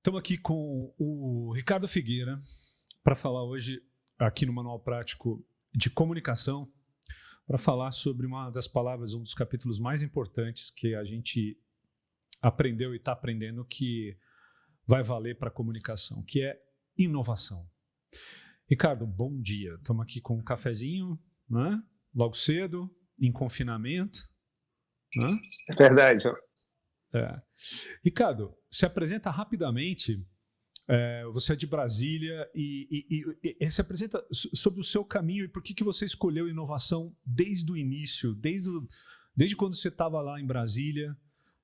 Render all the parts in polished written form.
Estamos aqui com o Ricardo Figueira para falar hoje, aqui no Manual Prático de Comunicação, para falar sobre uma das palavras, um dos capítulos mais importantes que a gente aprendeu e está aprendendo que vai valer para a comunicação, que é inovação. Ricardo, bom dia. Estamos aqui com um cafezinho, né? Logo cedo, em confinamento. Né? É verdade. Ricardo, se apresenta rapidamente. Você é de Brasília e se apresenta sobre o seu caminho e por que você escolheu inovação desde o início, desde quando você estava lá em Brasília.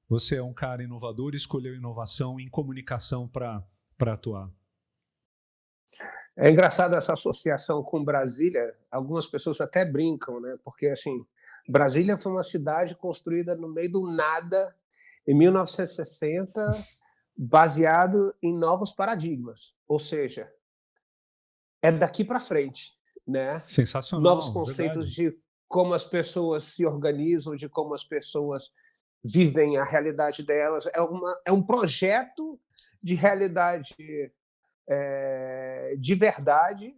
Você é um cara inovador e escolheu inovação em comunicação para atuar. É engraçado essa associação com Brasília. Algumas pessoas até brincam, né? Porque assim, Brasília foi uma cidade construída no meio do nada em 1960, baseado em novos paradigmas. Ou seja, é daqui para frente, né? Sensacional. Novos conceitos de como as pessoas se organizam, de como as pessoas vivem a realidade delas. É um projeto de realidade de verdade,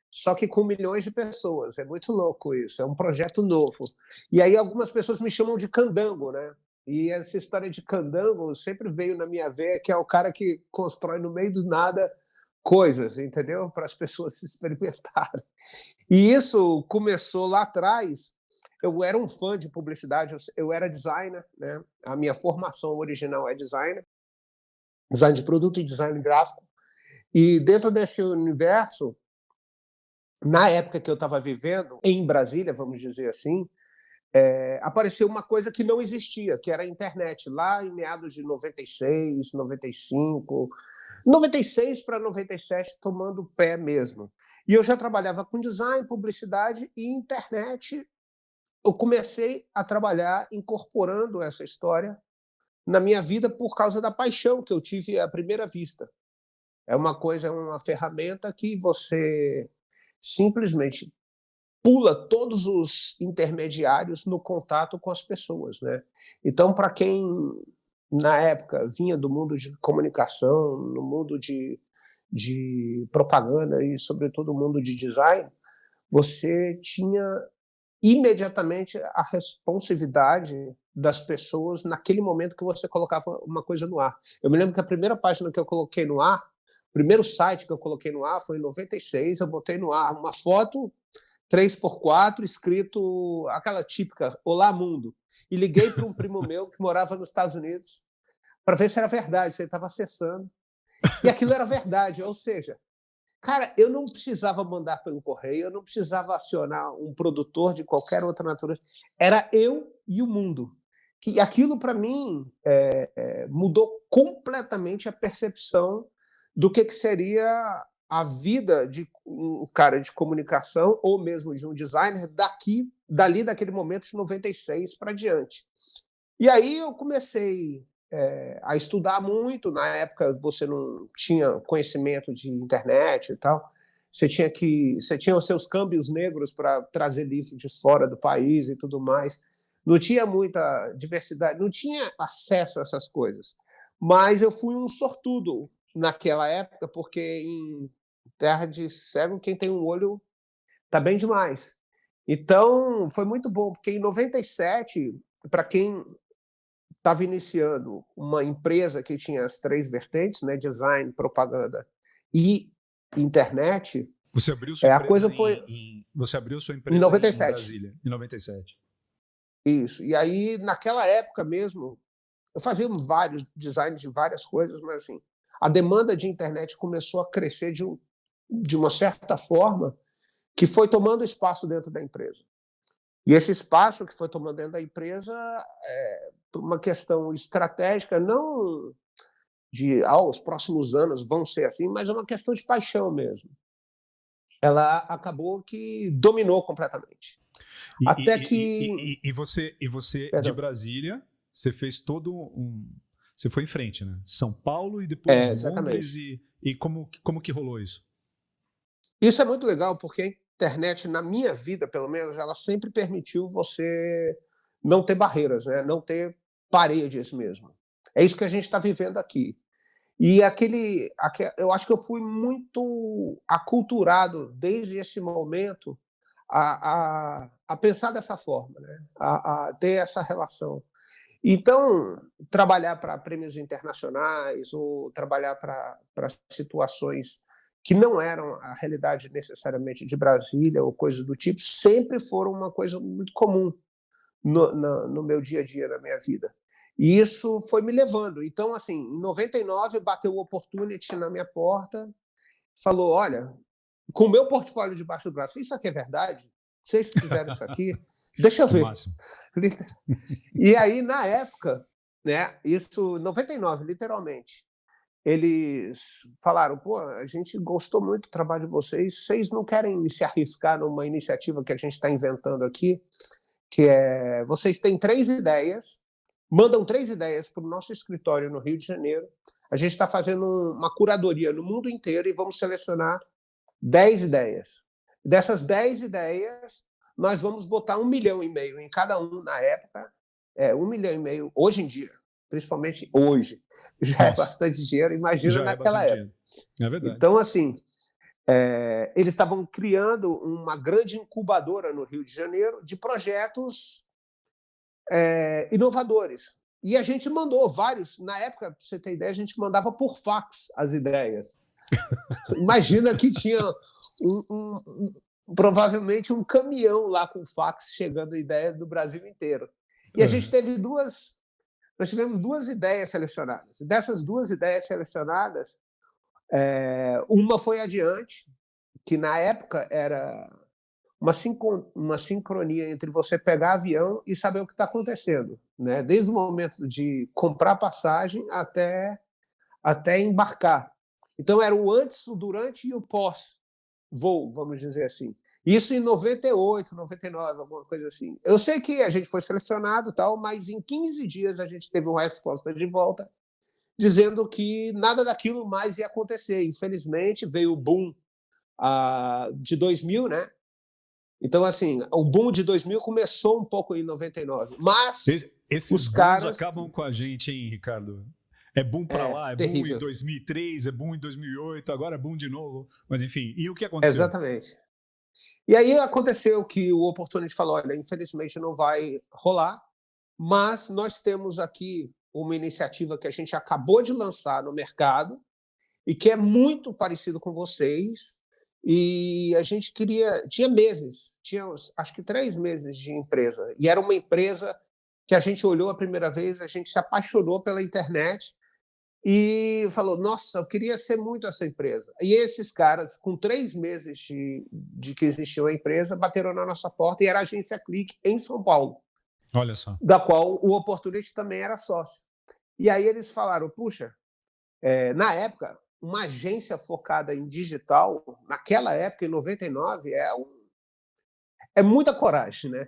só que com milhões de pessoas. É muito louco isso, é um projeto novo. E aí algumas pessoas me chamam de candango, né? E essa história de candango sempre veio na minha veia, que é o cara que constrói no meio do nada coisas, entendeu? Para as pessoas se experimentarem. E isso começou lá atrás. Eu era um fã de publicidade, eu era designer, né? A minha formação original é design de produto e design gráfico. E dentro desse universo, na época que eu estava vivendo, em Brasília, vamos dizer assim, apareceu uma coisa que não existia, que era a internet, lá em meados de 96, 95, 96 para 97, tomando pé mesmo. E eu já trabalhava com design, publicidade e internet. Eu comecei a trabalhar incorporando essa história na minha vida por causa da paixão que eu tive à primeira vista. É uma ferramenta que você simplesmente pula todos os intermediários no contato com as pessoas, né? Então, para quem na época vinha do mundo de comunicação, no mundo de propaganda e, sobretudo, o mundo de design, você tinha imediatamente a responsividade das pessoas naquele momento que você colocava uma coisa no ar. Eu me lembro que a primeira página que eu coloquei no ar, o primeiro site que eu coloquei no ar foi em 96, eu botei no ar uma foto 3x4, escrito aquela típica Olá Mundo, e liguei para um primo meu que morava nos Estados Unidos para ver se era verdade, se ele estava acessando. E aquilo era verdade, ou seja, cara, eu não precisava mandar pelo correio, eu não precisava acionar um produtor de qualquer outra natureza. Era eu e o mundo. Que aquilo, para mim, mudou completamente a percepção do que seria a vida de um cara de comunicação ou mesmo de um designer dali daquele momento de 96 para diante. E aí eu comecei a estudar muito. Na época você não tinha conhecimento de internet e tal. Você tinha os seus câmbios negros para trazer livro de fora do país e tudo mais. Não tinha muita diversidade, não tinha acesso a essas coisas. Mas eu fui um sortudo naquela época, porque em terra de cego, quem tem um olho está bem demais. Então, foi muito bom, porque em 97, para quem estava iniciando uma empresa que tinha as três vertentes, né, design, propaganda e internet, você abriu sua empresa a coisa foi você abriu sua empresa em 97. Em Brasília, em 97. Isso. E aí, naquela época mesmo, eu fazia vários designs de várias coisas, mas assim, a demanda de internet começou a crescer de uma certa forma que foi tomando espaço dentro da empresa. E esse espaço que foi tomando dentro da empresa, por uma questão estratégica, não de os próximos anos vão ser assim, mas é uma questão de paixão mesmo. Ela acabou que dominou completamente. E você Perdão. de Brasília, você fez você foi em frente, né? São Paulo e depois Londres. E como que rolou isso? Isso é muito legal, porque a internet, na minha vida, pelo menos, ela sempre permitiu você não ter barreiras, né? Não ter paredes mesmo. É isso que a gente está vivendo aqui. E eu acho que eu fui muito aculturado desde esse momento a pensar dessa forma, né? A ter essa relação. Então, trabalhar para prêmios internacionais ou trabalhar para situações que não eram a realidade necessariamente de Brasília ou coisas do tipo, sempre foram uma coisa muito comum no meu dia a dia, na minha vida. E isso foi me levando. Então, assim, em 99, bateu o Opportunity na minha porta, falou: olha, com o meu portfólio debaixo do braço, isso aqui é verdade? Vocês fizeram isso aqui? Deixa eu Que ver. máximo. E aí, na época, né, isso, 99, literalmente, eles falaram: pô, a gente gostou muito do trabalho de vocês não querem se arriscar numa iniciativa que a gente está inventando aqui, que é, vocês têm 3 ideias, mandam 3 ideias para o nosso escritório no Rio de Janeiro, a gente está fazendo uma curadoria no mundo inteiro e vamos selecionar 10 ideias. Dessas 10 ideias, nós vamos botar 1,5 milhão em cada um na época, 1,5 milhão hoje em dia, principalmente hoje, já é Nossa, bastante dinheiro, imagina já é naquela bastante época. dinheiro. É verdade. Então, assim, eles estavam criando uma grande incubadora no Rio de Janeiro de projetos inovadores. E a gente mandou vários. Na época, para você ter ideia, a gente mandava por fax as ideias. Imagina que tinha provavelmente um caminhão lá com fax chegando ideia do Brasil inteiro. E a gente teve nós tivemos 2 ideias selecionadas. Dessas 2 ideias selecionadas, uma foi adiante, que na época era uma sincronia entre você pegar avião e saber o que está acontecendo, né? Desde o momento de comprar passagem até embarcar. Então, era o antes, o durante e o pós-voo, vamos dizer assim. Isso em 98, 99, alguma coisa assim. Eu sei que a gente foi selecionado, tal, mas em 15 dias a gente teve uma resposta de volta dizendo que nada daquilo mais ia acontecer. Infelizmente, veio o boom de 2000, né? Então, assim, o boom de 2000 começou um pouco em 99, mas esses os booms caras... acabam com a gente, hein, Ricardo? É boom para lá, é boom em terrível. 2003, é boom em 2008, agora é boom de novo. Mas, enfim, e o que aconteceu? Exatamente. E aí aconteceu que o Opportunity falou: olha, infelizmente não vai rolar, mas nós temos aqui uma iniciativa que a gente acabou de lançar no mercado e que é muito parecido com vocês, e a gente tinha meses, tinha acho que 3 meses de empresa, e era uma empresa que a gente olhou a primeira vez, a gente se apaixonou pela internet e falou: nossa, eu queria ser muito essa empresa. E esses caras, com 3 meses de que existiu a empresa, bateram na nossa porta, e era a agência Clique em São Paulo, Olha só. da qual o Opportunity também era sócio. E aí eles falaram: puxa, na época, uma agência focada em digital, naquela época, em 99, é muita coragem, né?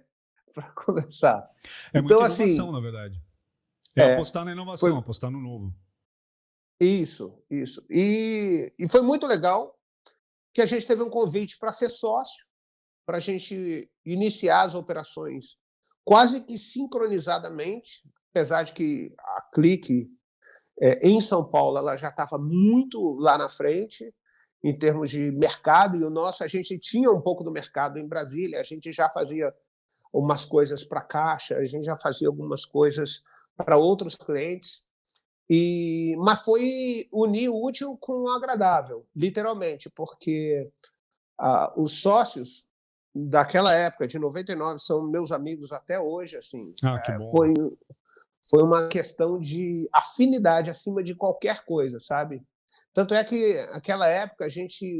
Para começar. É Então, muita inovação, assim, na verdade. É apostar na inovação, foi apostar no novo. isso, isso. E foi muito legal que a gente teve um convite para ser sócio, para a gente iniciar as operações quase que sincronizadamente, apesar de que a Clique, em São Paulo, ela já estava muito lá na frente em termos de mercado, e o nosso, a gente tinha um pouco do mercado em Brasília, a gente já fazia umas coisas para a Caixa, a gente já fazia algumas coisas para outros clientes, mas foi unir o útil com o agradável, literalmente, porque os sócios daquela época, de 99, são meus amigos até hoje. Assim, Ah, que bom. foi uma questão de afinidade acima de qualquer coisa, sabe? Tanto é que, naquela época,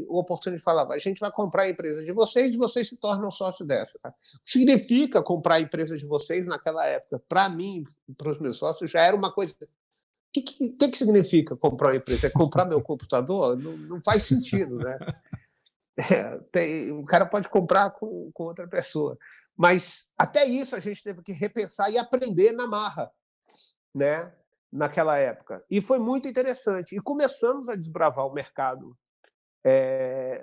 o Opportunity falava: a gente vai comprar a empresa de vocês e vocês se tornam sócio dessa. Tá? O que significa comprar a empresa de vocês naquela época? Para mim, para os meus sócios, já era uma coisa... O que significa comprar uma empresa? É comprar meu computador? Não, não faz sentido, né? O cara pode comprar com outra pessoa. Mas até isso a gente teve que repensar e aprender na marra, né? Naquela época. E foi muito interessante. E começamos a desbravar o mercado,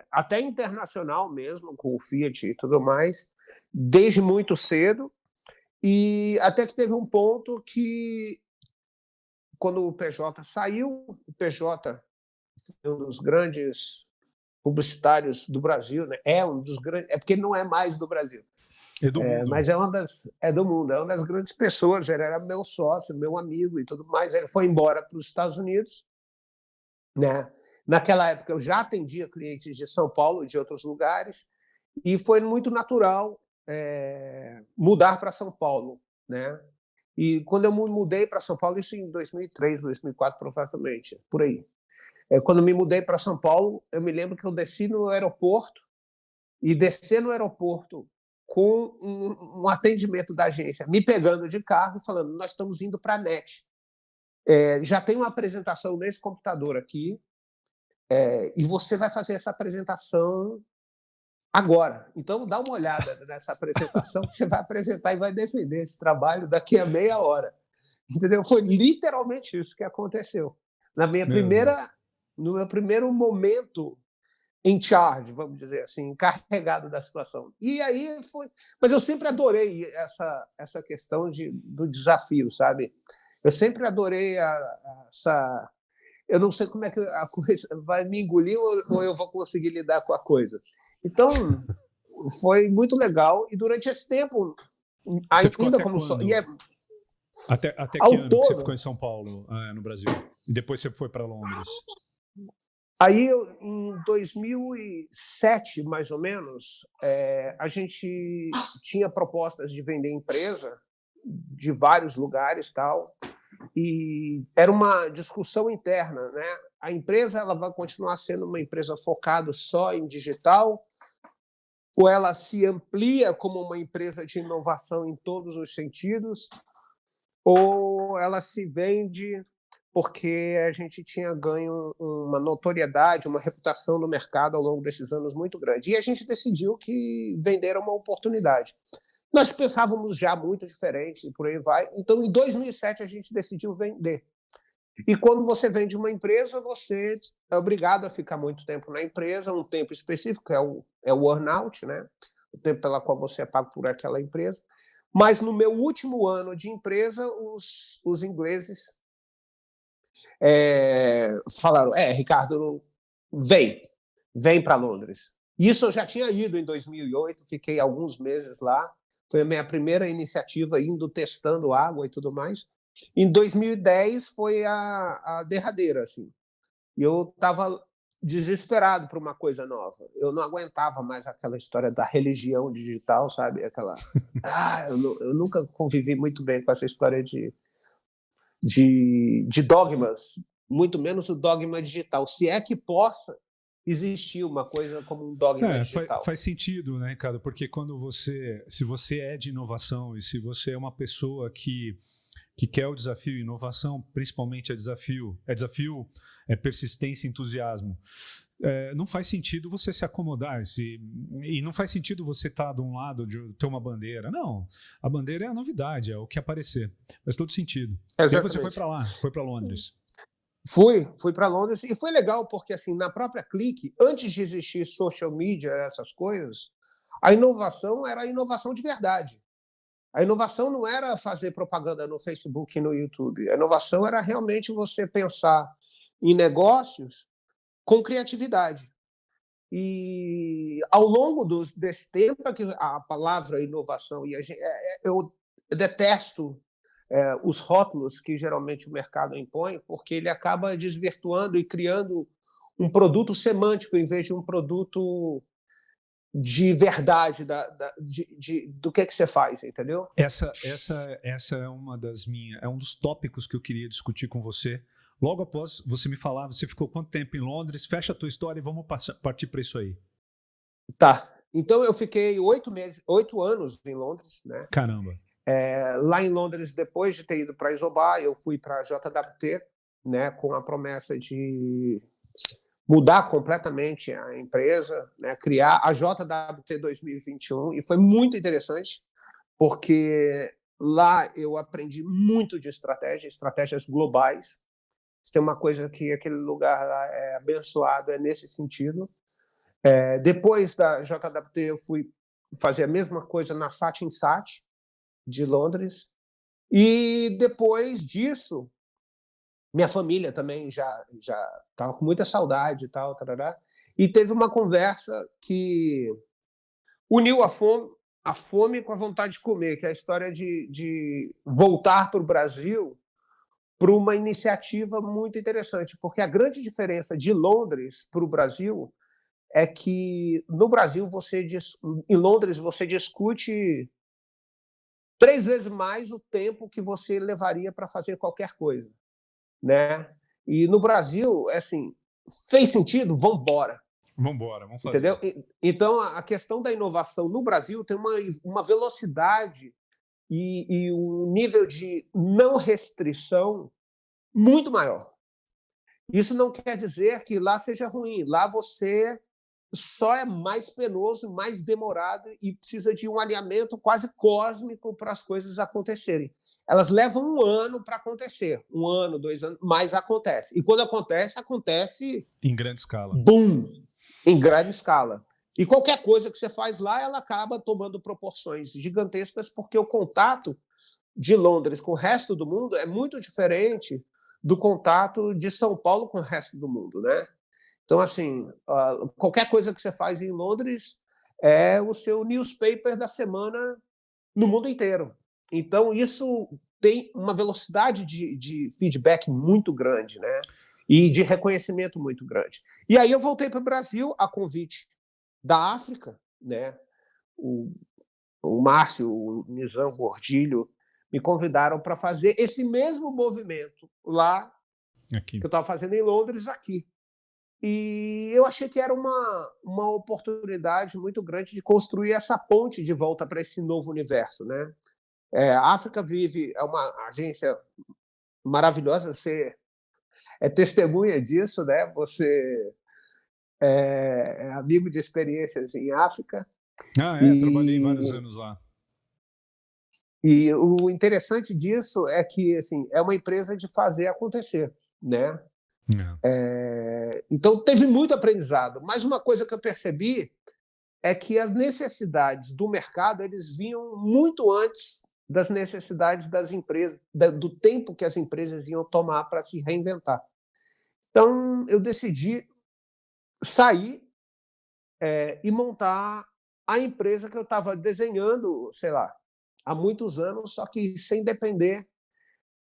até internacional mesmo, com o Fiat e tudo mais, desde muito cedo, e até que teve um ponto que quando o PJ saiu, o PJ foi um dos grandes publicitários do Brasil, né? É um dos grandes, é porque ele não é mais do Brasil, É do mundo. mas é do mundo, é uma das grandes pessoas. Ele era meu sócio, meu amigo e tudo mais. Ele foi embora para os Estados Unidos, né? Naquela época eu já atendia clientes de São Paulo e de outros lugares, e foi muito natural mudar para São Paulo, né? E quando eu mudei para São Paulo, isso em 2003, 2004, provavelmente, por aí. Quando me mudei para São Paulo, eu me lembro que eu desci no aeroporto, e descer no aeroporto com um atendimento da agência, me pegando de carro e falando: nós estamos indo para a NET. Já tem uma apresentação nesse computador aqui, e você vai fazer essa apresentação agora. Então, dá uma olhada nessa apresentação, que você vai apresentar e vai defender esse trabalho daqui a meia hora. Entendeu? Foi literalmente isso que aconteceu. No meu primeiro momento em charge, vamos dizer assim, encarregado da situação. E aí foi. Mas eu sempre adorei essa questão do desafio, sabe? Eu sempre adorei essa. Eu não sei como é que a coisa vai me engolir ou eu vou conseguir lidar com a coisa. Então, foi muito legal. E durante esse tempo, Você ficou ainda até como quando? Até que ao ano que você todo, ficou em São Paulo, no Brasil? E depois você foi para Londres? Aí, em 2007, mais ou menos, a gente tinha propostas de vender empresa de vários lugares, tal, e era uma discussão interna, né? A empresa, ela vai continuar sendo uma empresa focada só em digital, ou ela se amplia como uma empresa de inovação em todos os sentidos, ou ela se vende porque a gente tinha ganho uma notoriedade, uma reputação no mercado ao longo desses anos muito grande. E a gente decidiu que vender era uma oportunidade. Nós pensávamos já muito diferente e por aí vai. Então, em 2007, a gente decidiu vender. E quando você vende uma empresa, você é obrigado a ficar muito tempo na empresa, um tempo específico, é o earn-out, né? O tempo pela qual você é pago por aquela empresa. Mas no meu último ano de empresa, os ingleses falaram: Ricardo, vem para Londres. Isso eu já tinha ido em 2008, fiquei alguns meses lá. Foi a minha primeira iniciativa, indo testando água e tudo mais. Em 2010 foi a derradeira, assim. E eu estava desesperado por uma coisa nova. Eu não aguentava mais aquela história da religião digital, sabe? Eu nunca convivi muito bem com essa história de dogmas, muito menos o dogma digital. Se é que possa existir uma coisa como um dogma digital. Faz sentido, né, Ricardo? Porque se você é de inovação e se você é uma pessoa que quer o desafio, inovação principalmente é persistência e entusiasmo. Não faz sentido você se acomodar e não faz sentido você estar de um lado de ter uma bandeira. Não, a bandeira é a novidade, é o que aparecer. Faz todo sentido. Exatamente. E aí você foi para lá, foi para Londres. Fui para Londres e foi legal porque assim, na própria Click, antes de existir social media, essas coisas, a inovação era a inovação de verdade. A inovação não era fazer propaganda no Facebook e no YouTube. A inovação era realmente você pensar em negócios com criatividade. E ao longo desse tempo, a palavra inovação, eu detesto os rótulos que geralmente o mercado impõe, porque ele acaba desvirtuando e criando um produto semântico em vez de um produto de verdade do que você faz, entendeu? Essa é um dos tópicos que eu queria discutir com você. Logo após você me falar, você ficou quanto tempo em Londres? Fecha a tua história e vamos partir para isso aí. Tá. Então eu fiquei 8 anos em Londres, né? Caramba. Lá em Londres, depois de ter ido para a Isobar, eu fui para a JWT, né, com a promessa de mudar completamente a empresa, né, criar a JWT 2021, e foi muito interessante, porque lá eu aprendi muito de estratégias globais. Se tem uma coisa que aquele lugar lá é abençoado, é nesse sentido. Depois da JWT, eu fui fazer a mesma coisa na Satin Sat, de Londres, e depois disso Minha família também já estava com muita saudade e tal, tarará. E teve uma conversa que uniu a fome com a vontade de comer, que é a história de voltar para o Brasil para uma iniciativa muito interessante, porque a grande diferença de Londres para o Brasil é que no Brasil em Londres você discute 3 vezes mais o tempo que você levaria para fazer qualquer coisa, né? E no Brasil, é assim, fez sentido? Vamos embora. Vamos embora, vamos Entendeu? fazer. Então, a questão da inovação no Brasil tem uma velocidade e um nível de não restrição muito maior. Isso não quer dizer que lá seja ruim. Lá você só é mais penoso, mais demorado e precisa de um alinhamento quase cósmico para as coisas acontecerem. Elas levam 1 ano para acontecer, 1 ano, 2 anos, mas acontece. E quando acontece, acontece Em grande escala. boom, em grande escala. E qualquer coisa que você faz lá, ela acaba tomando proporções gigantescas, porque o contato de Londres com o resto do mundo é muito diferente do contato de São Paulo com o resto do mundo, né? Então, assim, qualquer coisa que você faz em Londres é o seu newspaper da semana no mundo inteiro. Então, isso tem uma velocidade de feedback muito grande, né? E de reconhecimento muito grande. E aí eu voltei para o Brasil a convite da África, né? O Márcio, o Nizam Gordilho, me convidaram para fazer esse mesmo movimento lá Aqui. que eu estava fazendo em Londres, aqui. E eu achei que era uma oportunidade muito grande de construir essa ponte de volta para esse novo universo, né? A África Vive é uma agência maravilhosa, você é testemunha disso, né? Você é amigo de experiências em África. Trabalhei vários E, anos lá. e o interessante disso é que assim, é uma empresa de fazer acontecer, né? Então teve muito aprendizado. Mas uma coisa que eu percebi é que as necessidades do mercado eles vinham muito antes das necessidades das empresas, do tempo que as empresas iam tomar para se reinventar. Então eu decidi sair e montar a empresa que eu estava desenhando, sei lá, há muitos anos, só que sem depender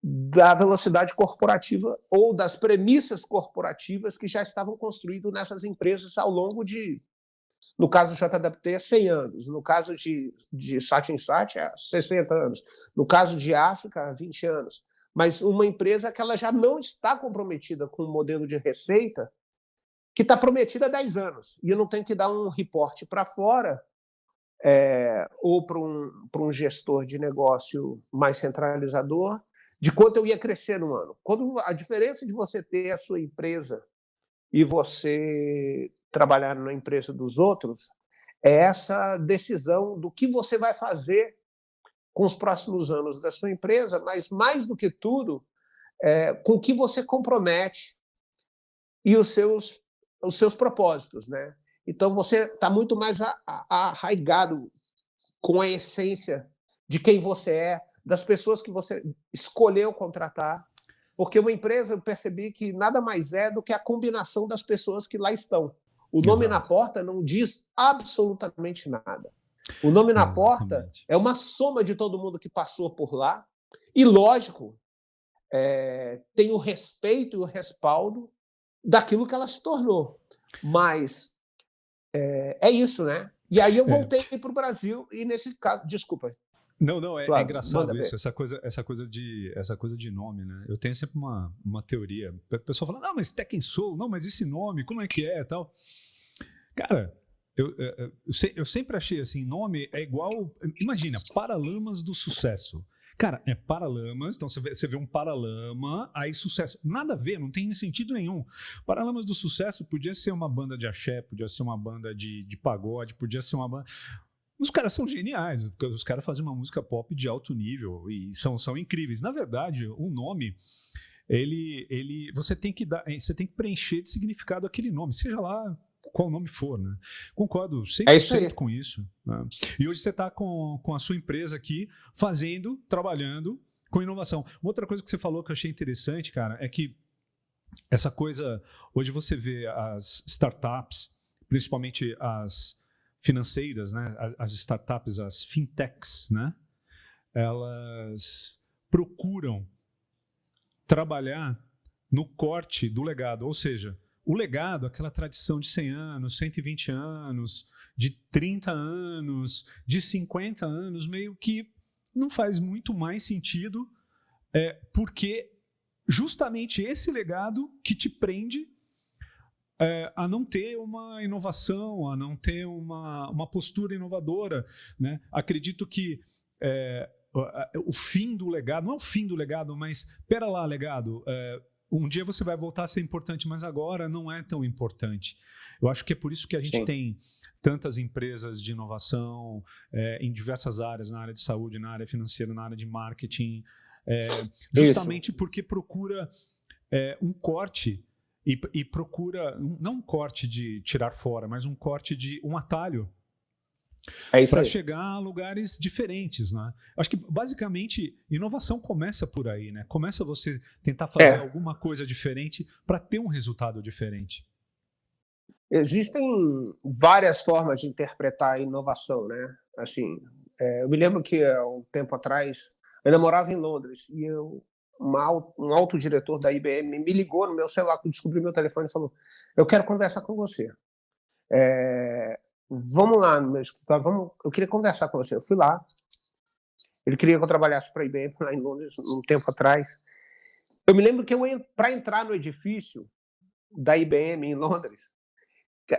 da velocidade corporativa ou das premissas corporativas que já estavam construídas nessas empresas ao longo de, no caso do JWT, 100 anos, no caso de Sat Insat, 60 anos, no caso de África, 20 anos. Mas uma empresa que ela já não está comprometida com um modelo de receita que está prometida há 10 anos. E eu não tenho que dar um reporte para fora ou para um gestor de negócio mais centralizador de quanto eu ia crescer no ano. Quando a diferença de você ter a sua empresa e você trabalhar na empresa dos outros é essa decisão do que você vai fazer com os próximos anos da sua empresa, mas mais do que tudo, com o que você compromete e os seus propósitos, né? Então você está muito mais arraigado com a essência de quem você é, das pessoas que você escolheu contratar, porque uma empresa eu percebi que nada mais é do que a combinação das pessoas que lá estão. O nome na porta não diz absolutamente nada. O nome na porta é uma soma de todo mundo que passou por lá e, lógico, tem o respeito e o respaldo daquilo que ela se tornou. Mas é isso, né? E aí eu voltei para o Brasil e nesse caso, desculpa. Não, é engraçado isso, essa coisa de nome, né? Eu tenho sempre uma teoria. O pessoal fala, não, mas Tekken Soul, não, mas esse nome, como é que é tal? Cara, eu sempre achei assim, nome é igual, imagina, Paralamas do Sucesso. Cara, é Paralamas, então você vê um Paralama, aí sucesso. Nada a ver, não tem sentido nenhum. Paralamas do Sucesso podia ser uma banda de axé, podia ser uma banda de pagode, podia ser uma banda... Os caras são geniais, os caras fazem uma música pop de alto nível e são incríveis. Na verdade, o nome, você tem que preencher de significado aquele nome, seja lá qual nome for, né? Concordo 100% com isso. Né? E hoje você está com a sua empresa aqui, trabalhando Com inovação. Uma outra coisa que você falou que eu achei interessante, cara, é que essa coisa, hoje você vê as startups, principalmente as financeiras, né? As startups, as fintechs, né? Elas procuram trabalhar no corte do legado, ou seja, o legado, aquela tradição de 100 anos, 120 anos, de 30 anos, de 50 anos, meio que não faz muito mais sentido, porque justamente esse legado que te prende a não ter uma inovação, a não ter uma postura inovadora, né? Acredito que o fim do legado, não é o fim do legado, mas, pera lá, legado, um dia você vai voltar a ser importante, mas agora não é tão importante. Eu acho que é por isso que a gente tem tantas empresas de inovação em diversas áreas, na área de saúde, na área financeira, na área de marketing, justamente porque procura um corte e procura, não um corte de tirar fora, mas um corte de um atalho para chegar a lugares diferentes, né? Acho que, basicamente, inovação começa por aí, né? Começa você tentar fazer alguma coisa diferente para ter um resultado diferente. Existem várias formas de interpretar a inovação, né? Assim, eu me lembro que, há um tempo atrás, eu ainda morava em Londres e um alto diretor da IBM me ligou no meu celular, descobriu meu telefone e falou: eu quero conversar com você. Vamos lá no meu escritório, eu queria conversar com você. Eu fui lá, ele queria que eu trabalhasse para a IBM lá em Londres um tempo atrás. Eu me lembro que para entrar no edifício da IBM em Londres,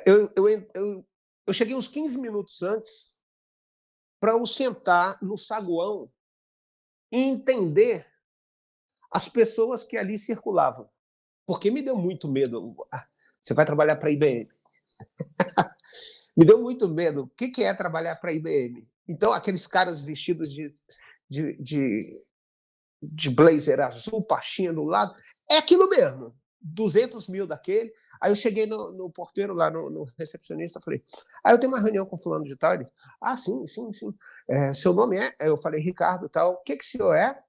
eu cheguei uns 15 minutos antes para eu sentar no saguão e entender as pessoas que ali circulavam. Porque me deu muito medo. Você vai trabalhar para a IBM. Me deu muito medo. O que é trabalhar para a IBM? Então, aqueles caras vestidos de blazer azul, pastinha do lado, é aquilo mesmo. 200 mil daquele. Aí eu cheguei no porteiro lá, no recepcionista, falei: eu tenho uma reunião com fulano de tal. Ele: sim. Seu nome é? Eu falei: Ricardo, tal. O que o senhor é?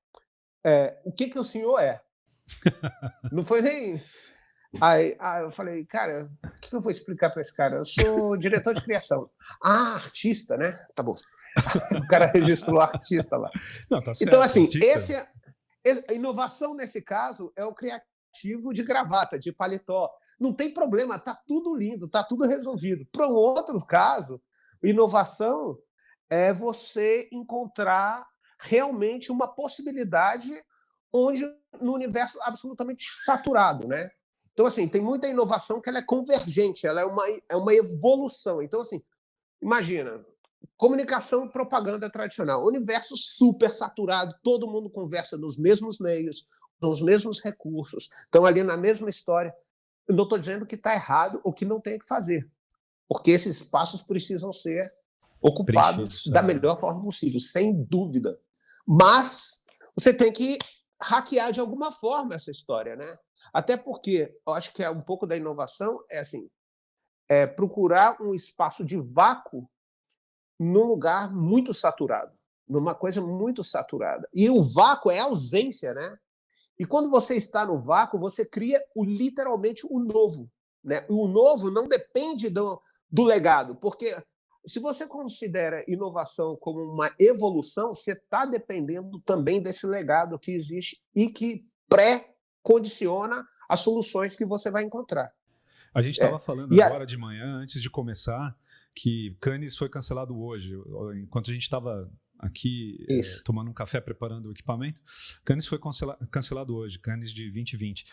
O que o senhor é? Não foi nem... Aí eu falei: cara, o que eu vou explicar para esse cara? Eu sou diretor de criação. Artista, né? Tá bom. O cara registrou artista lá. Não, tá certo, então, assim, artista. A inovação nesse caso é o criativo de gravata, de paletó. Não tem problema, tá tudo lindo, tá tudo resolvido. Para um outro caso, inovação é você encontrar realmente uma possibilidade onde no universo absolutamente saturado, né? Então, assim, tem muita inovação que ela é convergente, ela é uma evolução. Então, assim, imagina, comunicação e propaganda tradicional, universo super saturado, todo mundo conversa nos mesmos meios, nos mesmos recursos, estão ali na mesma história. Eu não estou dizendo que está errado ou que não tem que fazer, porque esses espaços precisam ser ocupados da melhor forma possível, sem dúvida. Mas você tem que hackear de alguma forma essa história, né? Até porque eu acho que um pouco da inovação é procurar um espaço de vácuo num lugar muito saturado, numa coisa muito saturada. E o vácuo é a ausência, né? E quando você está no vácuo, você cria literalmente o novo, né? E o novo não depende do legado, porque se você considera inovação como uma evolução, você está dependendo também desse legado que existe e que pré-condiciona as soluções que você vai encontrar. A gente estava falando agora de manhã, antes de começar, que Cannes foi cancelado hoje. Enquanto a gente estava aqui tomando um café, preparando o equipamento, Cannes foi cancelado hoje, Cannes de 2020.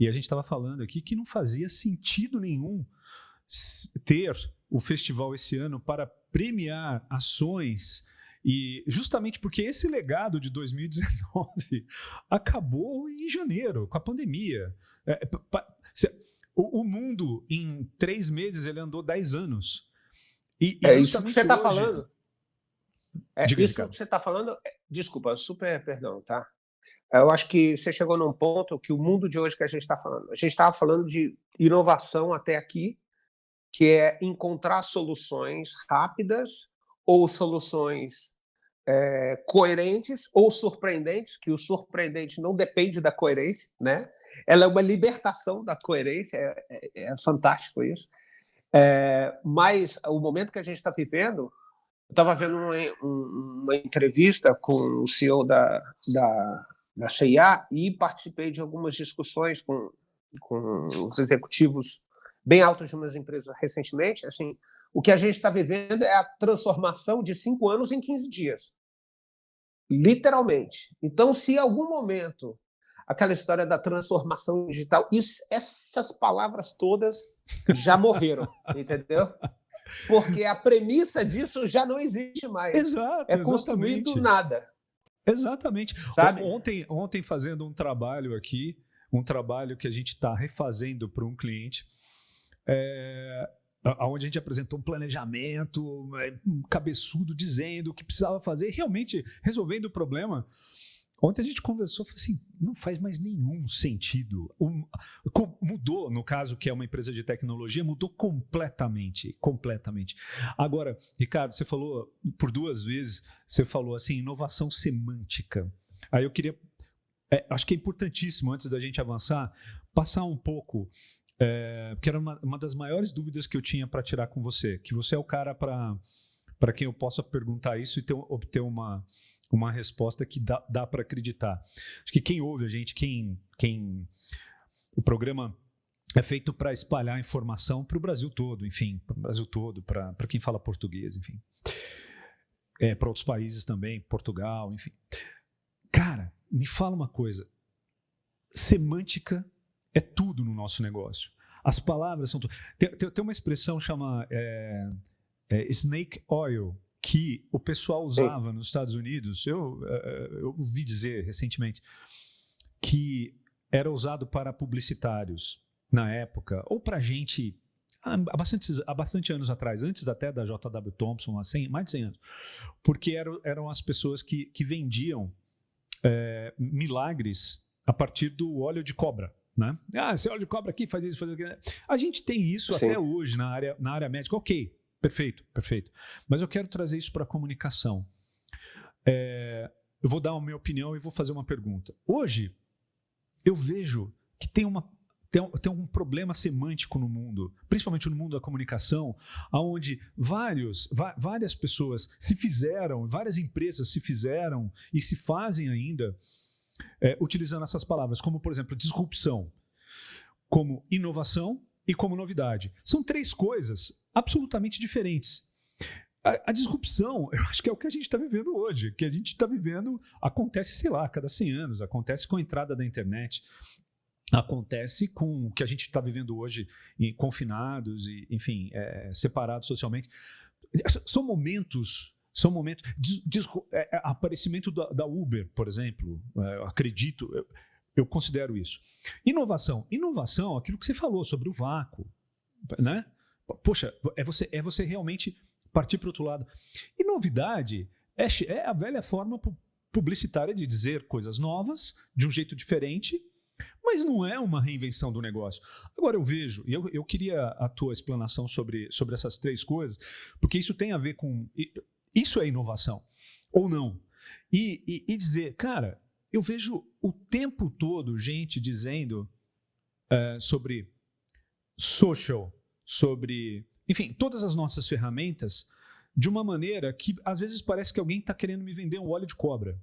E a gente estava falando aqui que não fazia sentido nenhum ter o festival esse ano para premiar ações, e justamente porque esse legado de 2019 acabou em janeiro, com a pandemia. O mundo, em 3 meses, ele andou 10 anos. Isso que você está falando. Isso que você está falando. Desculpa, super perdão, tá? Eu acho que você chegou num ponto que o mundo de hoje que a gente está falando. A gente estava falando de inovação até aqui, que é encontrar soluções rápidas ou soluções coerentes ou surpreendentes, que o surpreendente não depende da coerência, né? Ela é uma libertação da coerência, é fantástico isso. Mas o momento que a gente está vivendo, eu estava vendo uma entrevista com o CEO da CIA e participei de algumas discussões com os executivos bem altos de umas empresas recentemente. Assim, o que a gente está vivendo é a transformação de 5 anos em 15 dias. Literalmente. Então, se em algum momento aquela história da transformação digital, essas palavras todas já morreram, entendeu? Porque a premissa disso já não existe mais. Exato, é construído nada. Exatamente. Sabe? Ontem fazendo um trabalho aqui, um trabalho que a gente está refazendo para um cliente, onde a gente apresentou um planejamento, um cabeçudo dizendo o que precisava fazer, realmente resolvendo o problema. Ontem a gente conversou e falou assim, não faz mais nenhum sentido. Mudou, no caso, que é uma empresa de tecnologia, mudou completamente. Agora, Ricardo, você falou por 2 vezes, você falou assim, inovação semântica. Aí eu queria, acho que é importantíssimo, antes da gente avançar, passar um pouco, porque era uma das maiores dúvidas que eu tinha para tirar com você, que você é o cara para quem eu possa perguntar isso e obter uma resposta que dá para acreditar. Acho que quem ouve a gente, o programa é feito para espalhar informação para o Brasil todo, enfim, para quem fala português, enfim. Para outros países também, Portugal, enfim. Cara, me fala uma coisa. Semântica é tudo no nosso negócio. As palavras são tudo. Tem uma expressão chama snake oil, que o pessoal usava nos Estados Unidos, eu ouvi dizer recentemente, que era usado para publicitários na época, ou para gente há bastante anos atrás, antes até da J.W. Thompson, mais de 100 anos, porque eram as pessoas que vendiam milagres a partir do óleo de cobra. Né? Esse óleo de cobra aqui faz isso, faz aquilo. A gente tem isso até hoje na área médica, ok. Perfeito. Mas eu quero trazer isso para a comunicação. Eu vou dar a minha opinião e vou fazer uma pergunta. Hoje, eu vejo que tem um problema semântico no mundo, principalmente no mundo da comunicação, onde várias pessoas se fizeram, várias empresas se fizeram e se fazem ainda utilizando essas palavras, como, por exemplo, disrupção, como inovação e como novidade. São 3 coisas absolutamente diferentes. A disrupção, eu acho que é o que a gente está vivendo hoje, que a gente está vivendo, acontece, sei lá, a cada 100 anos, acontece com a entrada da internet, acontece com o que a gente está vivendo hoje, confinados e, enfim, separados socialmente. São momentos, aparecimento da Uber, por exemplo, acredito, eu considero isso. Inovação, aquilo que você falou sobre o vácuo, né? Poxa, é você realmente partir para o outro lado. E novidade é a velha forma publicitária de dizer coisas novas, de um jeito diferente, mas não é uma reinvenção do negócio. Agora eu vejo, e eu queria a tua explanação sobre essas 3 coisas, porque isso tem a ver com... Isso é inovação, ou não? E dizer, cara, eu vejo o tempo todo gente dizendo sobre social, sobre, enfim, todas as nossas ferramentas, de uma maneira que às vezes parece que alguém está querendo me vender um óleo de cobra.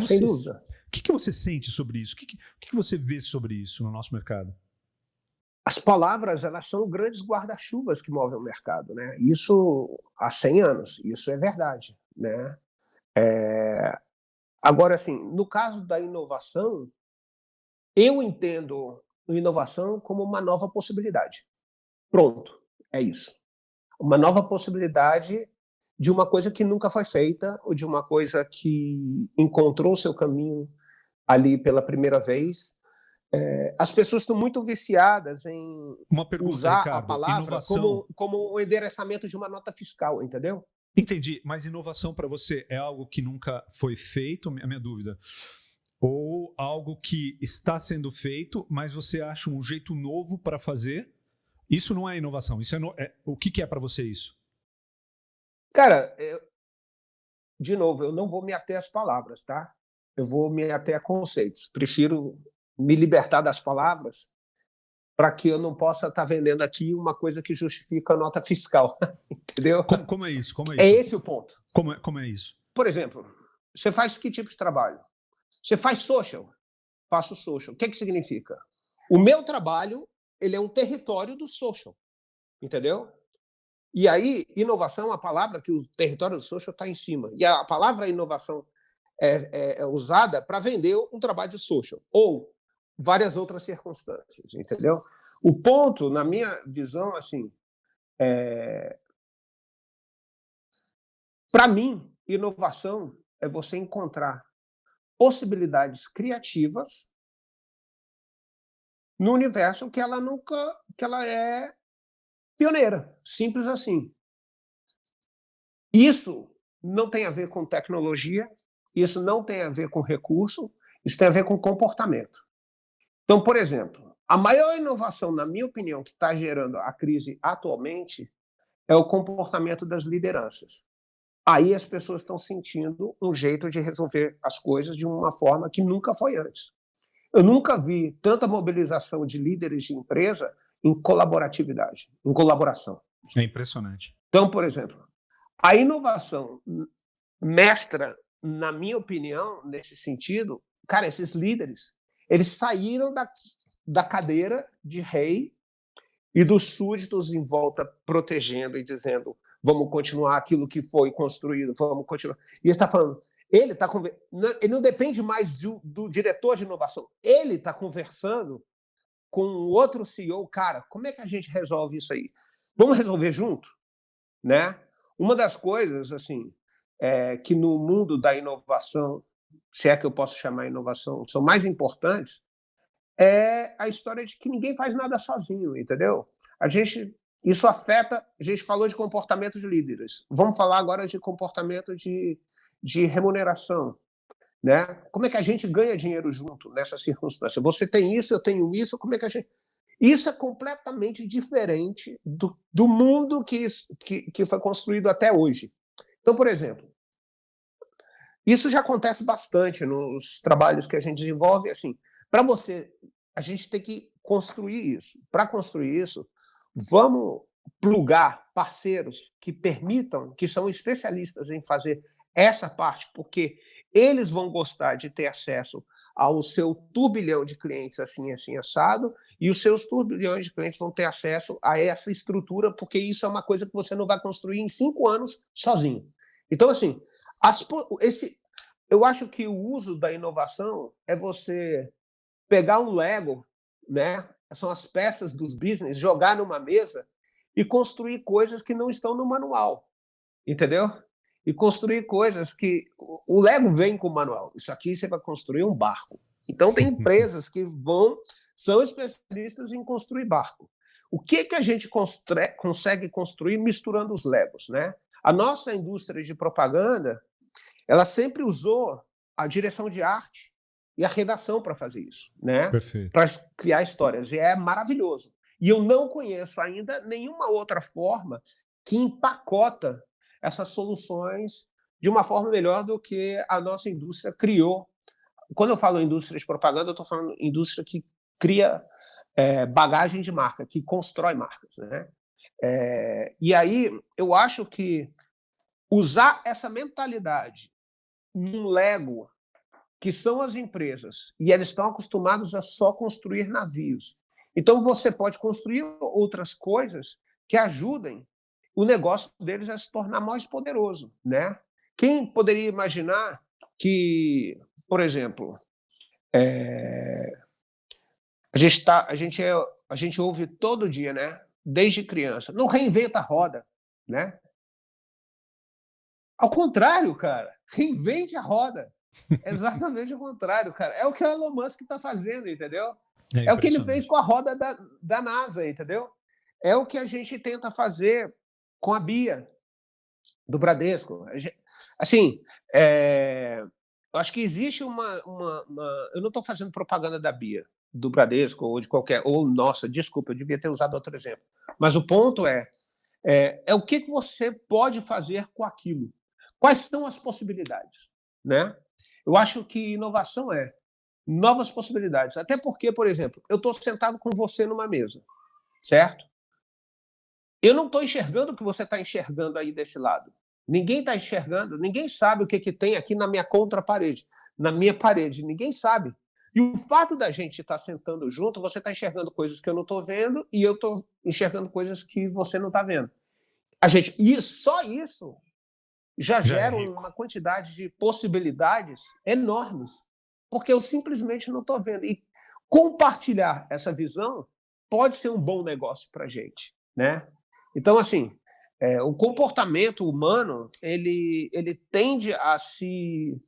Sem dúvida. O que você sente sobre isso? O que você vê sobre isso no nosso mercado? As palavras, elas são grandes guarda-chuvas que movem o mercado, né? Isso há 100 anos, isso é verdade, né? Agora, assim, no caso da inovação, eu entendo inovação como uma nova possibilidade. Pronto, é isso. Uma nova possibilidade de uma coisa que nunca foi feita, ou de uma coisa que encontrou seu caminho ali pela primeira vez. As pessoas estão muito viciadas em usar, Ricardo, a palavra inovação como o endereçamento de uma nota fiscal, entendeu? Entendi, mas inovação para você é algo que nunca foi feito, a minha dúvida, ou algo que está sendo feito, mas você acha um jeito novo para fazer? Isso não é inovação, isso o que é para você isso? Cara, de novo, eu não vou me ater às palavras, tá? Eu vou me ater a conceitos. Prefiro me libertar das palavras para que eu não possa estar vendendo aqui uma coisa que justifica a nota fiscal, entendeu? Como é isso? Como é É isso? esse o ponto. Como é isso? Por exemplo, você faz que tipo de trabalho? Você faz social? Faço social. O que significa? O meu trabalho, ele é um território do social, entendeu? E aí, inovação é uma palavra que o território do social está em cima. E a palavra inovação é usada para vender um trabalho de social, ou várias outras circunstâncias, entendeu? O ponto, na minha visão, assim, para mim, inovação é você encontrar possibilidades criativas no universo que ela é pioneira, simples assim. Isso não tem a ver com tecnologia, isso não tem a ver com recurso, isso tem a ver com comportamento. Então, por exemplo, a maior inovação, na minha opinião, que está gerando a crise atualmente é o comportamento das lideranças. Aí as pessoas estão sentindo um jeito de resolver as coisas de uma forma que nunca foi antes. Eu nunca vi tanta mobilização de líderes de empresa em colaboratividade, em colaboração. É impressionante. Então, por exemplo, a inovação mestra, na minha opinião, nesse sentido, cara, esses líderes, eles saíram da cadeira de rei e dos súditos em volta protegendo e dizendo vamos continuar aquilo que foi construído, vamos continuar. E ele está falando, ele não depende mais do diretor de inovação, ele está conversando com outro CEO, cara, como é que a gente resolve isso aí? Vamos resolver junto? Né? Uma das coisas, assim, que no mundo da inovação, se é que eu posso chamar inovação, são mais importantes, é a história de que ninguém faz nada sozinho, entendeu? Isso afeta, a gente falou de comportamento de líderes, vamos falar agora de comportamento de remuneração, né? Como é que a gente ganha dinheiro junto nessa circunstância? Você tem isso, eu tenho isso, como é que a gente... Isso é completamente diferente do mundo que foi construído até hoje. Então, por exemplo, isso já acontece bastante nos trabalhos que a gente desenvolve. Assim, a gente tem que construir isso. Para construir isso, vamos plugar parceiros que permitam, que são especialistas em fazer essa parte, porque eles vão gostar de ter acesso ao seu turbilhão de clientes assim, assim, assado, e os seus turbilhões de clientes vão ter acesso a essa estrutura, porque isso é uma coisa que você não vai construir em 5 anos sozinho. Então, assim, eu acho que o uso da inovação é você pegar um Lego, né? São as peças dos business, jogar numa mesa e construir coisas que não estão no manual, entendeu? E construir coisas que... O Lego vem com o manual. Isso aqui você vai construir um barco. Então, tem empresas que são especialistas em construir barco. O que a gente consegue construir misturando os Legos, né? A nossa indústria de propaganda, ela sempre usou a direção de arte e a redação para fazer isso, né? Para criar histórias. E é maravilhoso. E eu não conheço ainda nenhuma outra forma que empacota essas soluções de uma forma melhor do que a nossa indústria criou. Quando eu falo indústria de propaganda, eu estou falando indústria que cria bagagem de marca, que constrói marcas, né? E aí eu acho que usar essa mentalidade num Lego, que são as empresas, e eles estão acostumados a só construir navios. Então, você pode construir outras coisas que ajudem o negócio deles a se tornar mais poderoso, né? Quem poderia imaginar que, por exemplo, a gente ouve todo dia, né? Desde criança, não reinventa a roda, né? Ao contrário, cara, reinvente a roda. Exatamente o contrário, cara. É o que o Elon Musk está fazendo, entendeu? É o que ele fez com a roda da NASA, entendeu? É o que a gente tenta fazer com a Bia, do Bradesco. Assim, eu acho que existe eu não estou fazendo propaganda da Bia, do Bradesco, ou de qualquer... Nossa, desculpa, eu devia ter usado outro exemplo. Mas o ponto é o que você pode fazer com aquilo. quais são as possibilidades, né? Eu acho que inovação é novas possibilidades. Até porque, por exemplo, eu estou sentado com você numa mesa, certo? Eu não estou enxergando o que você está enxergando aí desse lado. Ninguém está enxergando, ninguém sabe o que tem aqui na minha contraparede, na minha parede, ninguém sabe. E o fato da gente estar sentando junto, você está enxergando coisas que eu não estou vendo e eu estou enxergando coisas que você não está vendo. E só isso já gera uma quantidade de possibilidades enormes, porque eu simplesmente não estou vendo. E compartilhar essa visão pode ser um bom negócio para a gente, né? Então, assim, o comportamento humano ele tende a se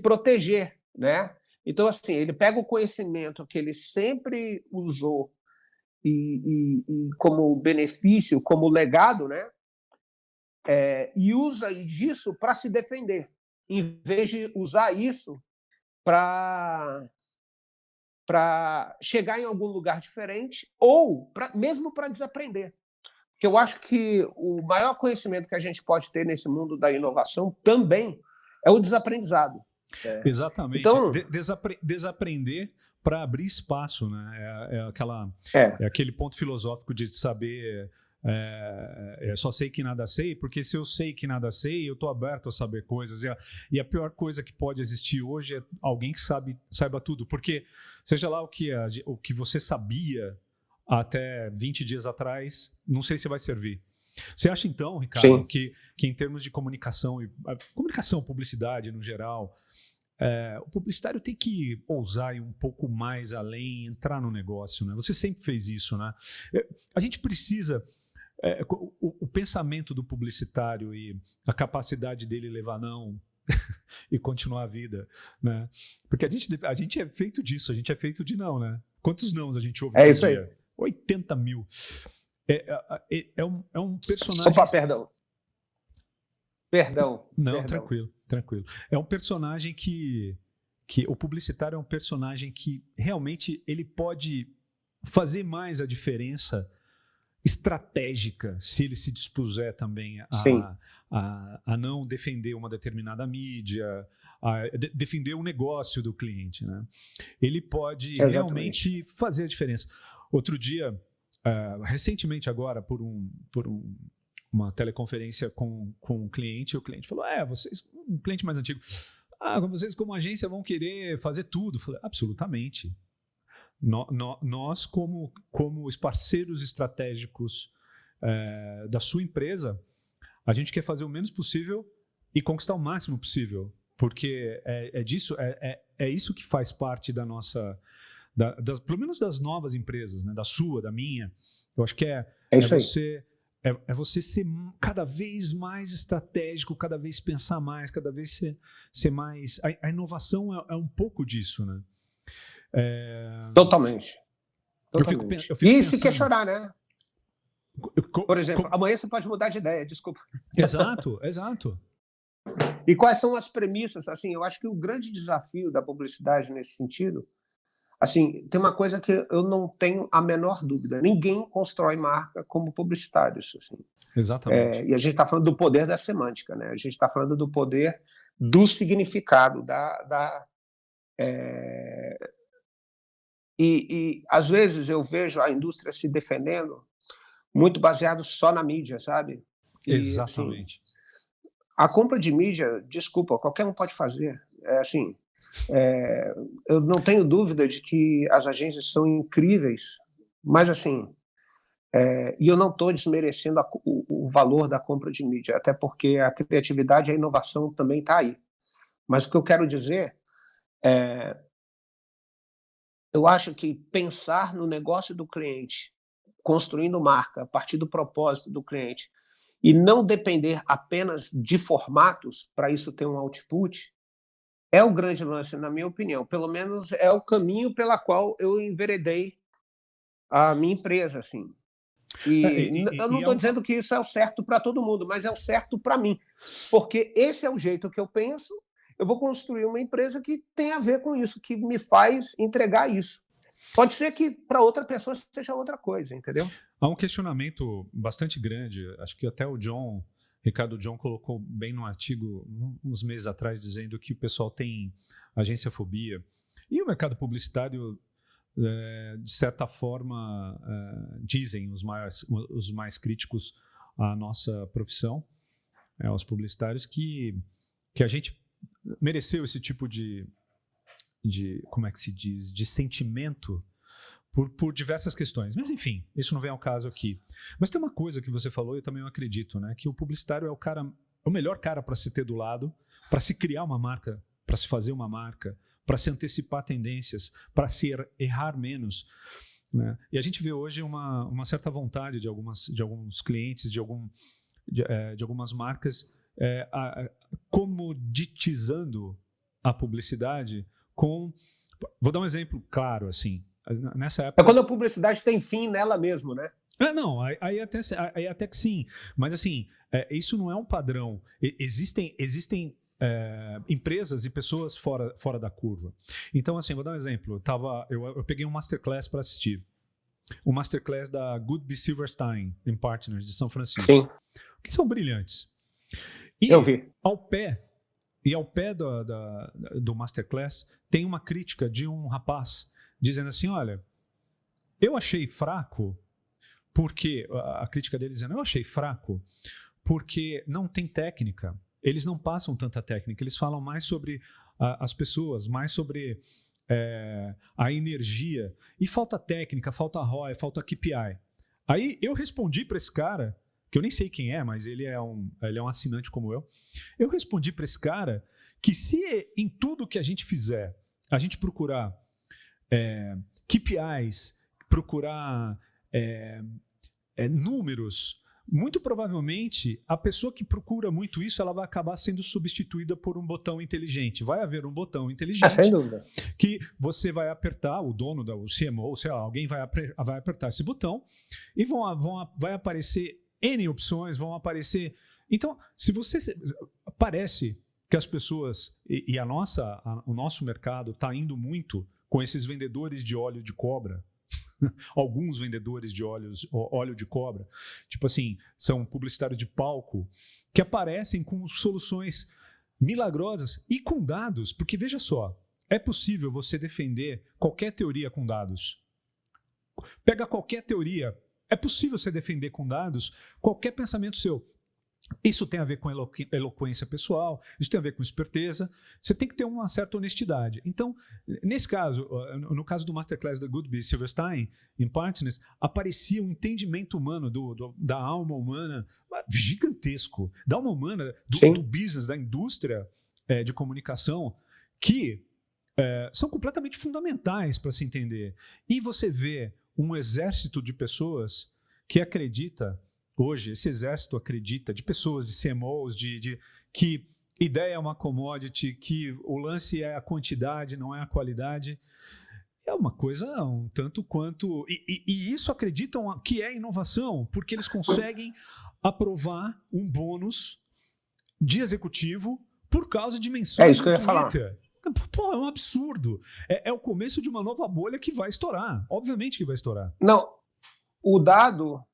proteger, né? Então, assim, ele pega o conhecimento que ele sempre usou e como benefício, como legado, né? E usa disso para se defender, em vez de usar isso para chegar em algum lugar diferente ou mesmo para desaprender. Porque eu acho que o maior conhecimento que a gente pode ter nesse mundo da inovação também é o desaprendizado. Exatamente. Então, Desaprender para abrir espaço, né? É aquele ponto filosófico de saber só sei que nada sei, porque se eu sei que nada sei, eu estou aberto a saber coisas. E a pior coisa que pode existir hoje é alguém que saiba tudo, porque seja lá o que você sabia até 20 dias atrás, não sei se vai servir. Você acha então, Ricardo, que em termos de comunicação, publicidade no geral, o publicitário tem que ousar ir um pouco mais além, entrar no negócio, né? Você sempre fez isso, né? A gente precisa... o pensamento do publicitário e a capacidade dele levar não e continuar a vida, né? Porque a gente é feito disso, a gente é feito de não, né? Quantos nãos a gente ouve por isso dia? Aí. 80 mil. É um personagem... Opa, Perdão. Não, tranquilo. É um personagem que o publicitário é um personagem que realmente ele pode fazer mais a diferença estratégica se ele se dispuser também a não defender uma determinada mídia, a defender o negócio do cliente, né? Ele pode realmente fazer a diferença. Outro dia, recentemente agora, por uma teleconferência com um cliente, o cliente falou, vocês, um cliente mais antigo, vocês como agência vão querer fazer tudo. Eu falei, absolutamente. Nós, como os parceiros estratégicos da sua empresa, a gente quer fazer o menos possível e conquistar o máximo possível, porque é isso que faz parte da nossa, pelo menos das novas empresas, né? Da sua, da minha. Eu acho que você ser cada vez mais estratégico, cada vez pensar mais, cada vez ser mais... A inovação é um pouco disso, né? Totalmente. Eu fico e pensando... se quer chorar, né? Por exemplo, amanhã você pode mudar de ideia, desculpa. Exato. E quais são as premissas? Assim, eu acho que o grande desafio da publicidade nesse sentido, assim, tem uma coisa que eu não tenho a menor dúvida. Ninguém constrói marca como publicitários. Assim. Exatamente. E a gente está falando do poder da semântica, né? A gente está falando do poder do significado, E às vezes eu vejo a indústria se defendendo muito baseado só na mídia, sabe? Exatamente. Assim, a compra de mídia, desculpa, qualquer um pode fazer. Eu não tenho dúvida de que as agências são incríveis, mas assim, e eu não estou desmerecendo o valor da compra de mídia, até porque a criatividade e a inovação também está aí. Mas o que eu quero dizer eu acho que pensar no negócio do cliente, construindo marca a partir do propósito do cliente, e não depender apenas de formatos para isso ter um output, é o grande lance, na minha opinião. Pelo menos é o caminho pela qual eu enveredei a minha empresa. Assim. Eu não estou dizendo que isso é o certo para todo mundo, mas é o certo para mim. Porque esse é o jeito que eu penso, eu vou construir uma empresa que tem a ver com isso, que me faz entregar isso. Pode ser que para outra pessoa seja outra coisa, entendeu? Há um questionamento bastante grande, acho que até o John Ricardo John colocou bem no artigo uns meses atrás, dizendo que o pessoal tem agenciafobia. E o mercado publicitário, de certa forma, dizem os mais críticos à nossa profissão, aos publicitários, que a gente mereceu esse tipo de como é que se diz, de sentimento por diversas questões. Mas, enfim, isso não vem ao caso aqui. Mas tem uma coisa que você falou, e eu também acredito, né? Que o publicitário é o melhor cara para se ter do lado, para se criar uma marca, para se fazer uma marca, para se antecipar tendências, para se errar menos. Né? E a gente vê hoje uma certa vontade de alguns clientes, de algumas marcas, comoditizando a publicidade com... Vou dar um exemplo claro, assim. Nessa época... É quando a publicidade tem fim nela mesmo, né? Não, aí até que sim. Mas, assim, isso não é um padrão. Existem empresas e pessoas fora da curva. Então, assim, vou dar um exemplo. Eu peguei um masterclass para assistir. O masterclass da Goodby Silverstein Partners de São Francisco. Sim. Que são brilhantes. E eu vi. Ao pé do masterclass tem uma crítica de um rapaz dizendo assim, olha, eu achei fraco porque... A crítica dele dizendo, eu achei fraco porque não tem técnica. Eles não passam tanta técnica, eles falam mais sobre as pessoas, mais sobre a energia. E falta técnica, falta ROI, falta KPI. Aí eu respondi para esse cara, que eu nem sei quem é, mas ele é um assinante como eu. Eu respondi para esse cara que se em tudo que a gente fizer, a gente procurar KPIs, procurar números, muito provavelmente a pessoa que procura muito isso, ela vai acabar sendo substituída por um botão inteligente. Vai haver um botão inteligente sem dúvida, que você vai apertar, o dono, o CMO, sei lá, alguém vai apertar esse botão e vai aparecer N opções, vão aparecer... Então, se você... Parece que as pessoas e o nosso mercado está indo muito com esses vendedores de óleo de cobra, alguns vendedores de óleo de cobra, tipo assim, são publicitários de palco, que aparecem com soluções milagrosas e com dados, porque veja só, é possível você defender qualquer teoria com dados. Pega qualquer teoria, é possível você defender com dados qualquer pensamento seu. Isso tem a ver com eloquência pessoal, isso tem a ver com esperteza, você tem que ter uma certa honestidade. Então, nesse caso, no caso do Masterclass da Goodby Silverstein Partners, aparecia um entendimento humano da alma humana gigantesco, da alma humana, do business, da indústria de comunicação, que são completamente fundamentais para se entender. E você vê um exército de pessoas que acredita... Hoje, esse exército acredita, de pessoas, de CMOs, que ideia é uma commodity, que o lance é a quantidade, não é a qualidade. É uma coisa um tanto quanto... E isso acreditam que é inovação, porque eles conseguem aprovar um bônus de executivo por causa de menções isso que eu ia falar. Pô, é um absurdo. É o começo de uma nova bolha que vai estourar. Obviamente que vai estourar. Não, o dado...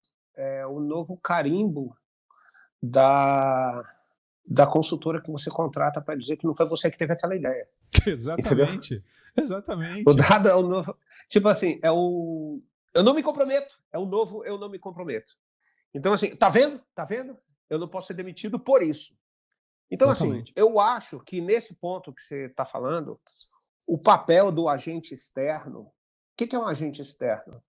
o novo carimbo da consultora que você contrata para dizer que não foi você que teve aquela ideia. Exatamente. Entendeu? Exatamente. O dado é o novo... Tipo assim, eu não me comprometo. É o novo eu não me comprometo. Então, assim, tá vendo? Tá vendo? Eu não posso ser demitido por isso. Então, exatamente. Assim, eu acho que nesse ponto que você está falando, o papel do agente externo... O que é um agente externo?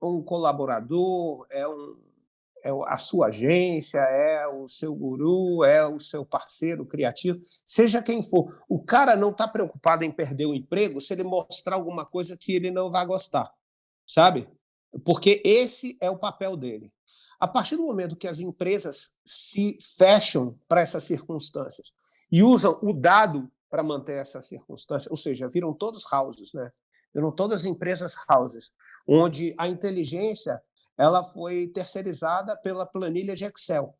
Um colaborador, a sua agência, é o seu guru, é o seu parceiro criativo, seja quem for. O cara não está preocupado em perder o emprego se ele mostrar alguma coisa que ele não vai gostar, sabe? Porque esse é o papel dele. A partir do momento que as empresas se fecham para essas circunstâncias e usam o dado para manter essa circunstância, ou seja, viram todos houses, né? Viram todas empresas houses, onde a inteligência ela foi terceirizada pela planilha de Excel.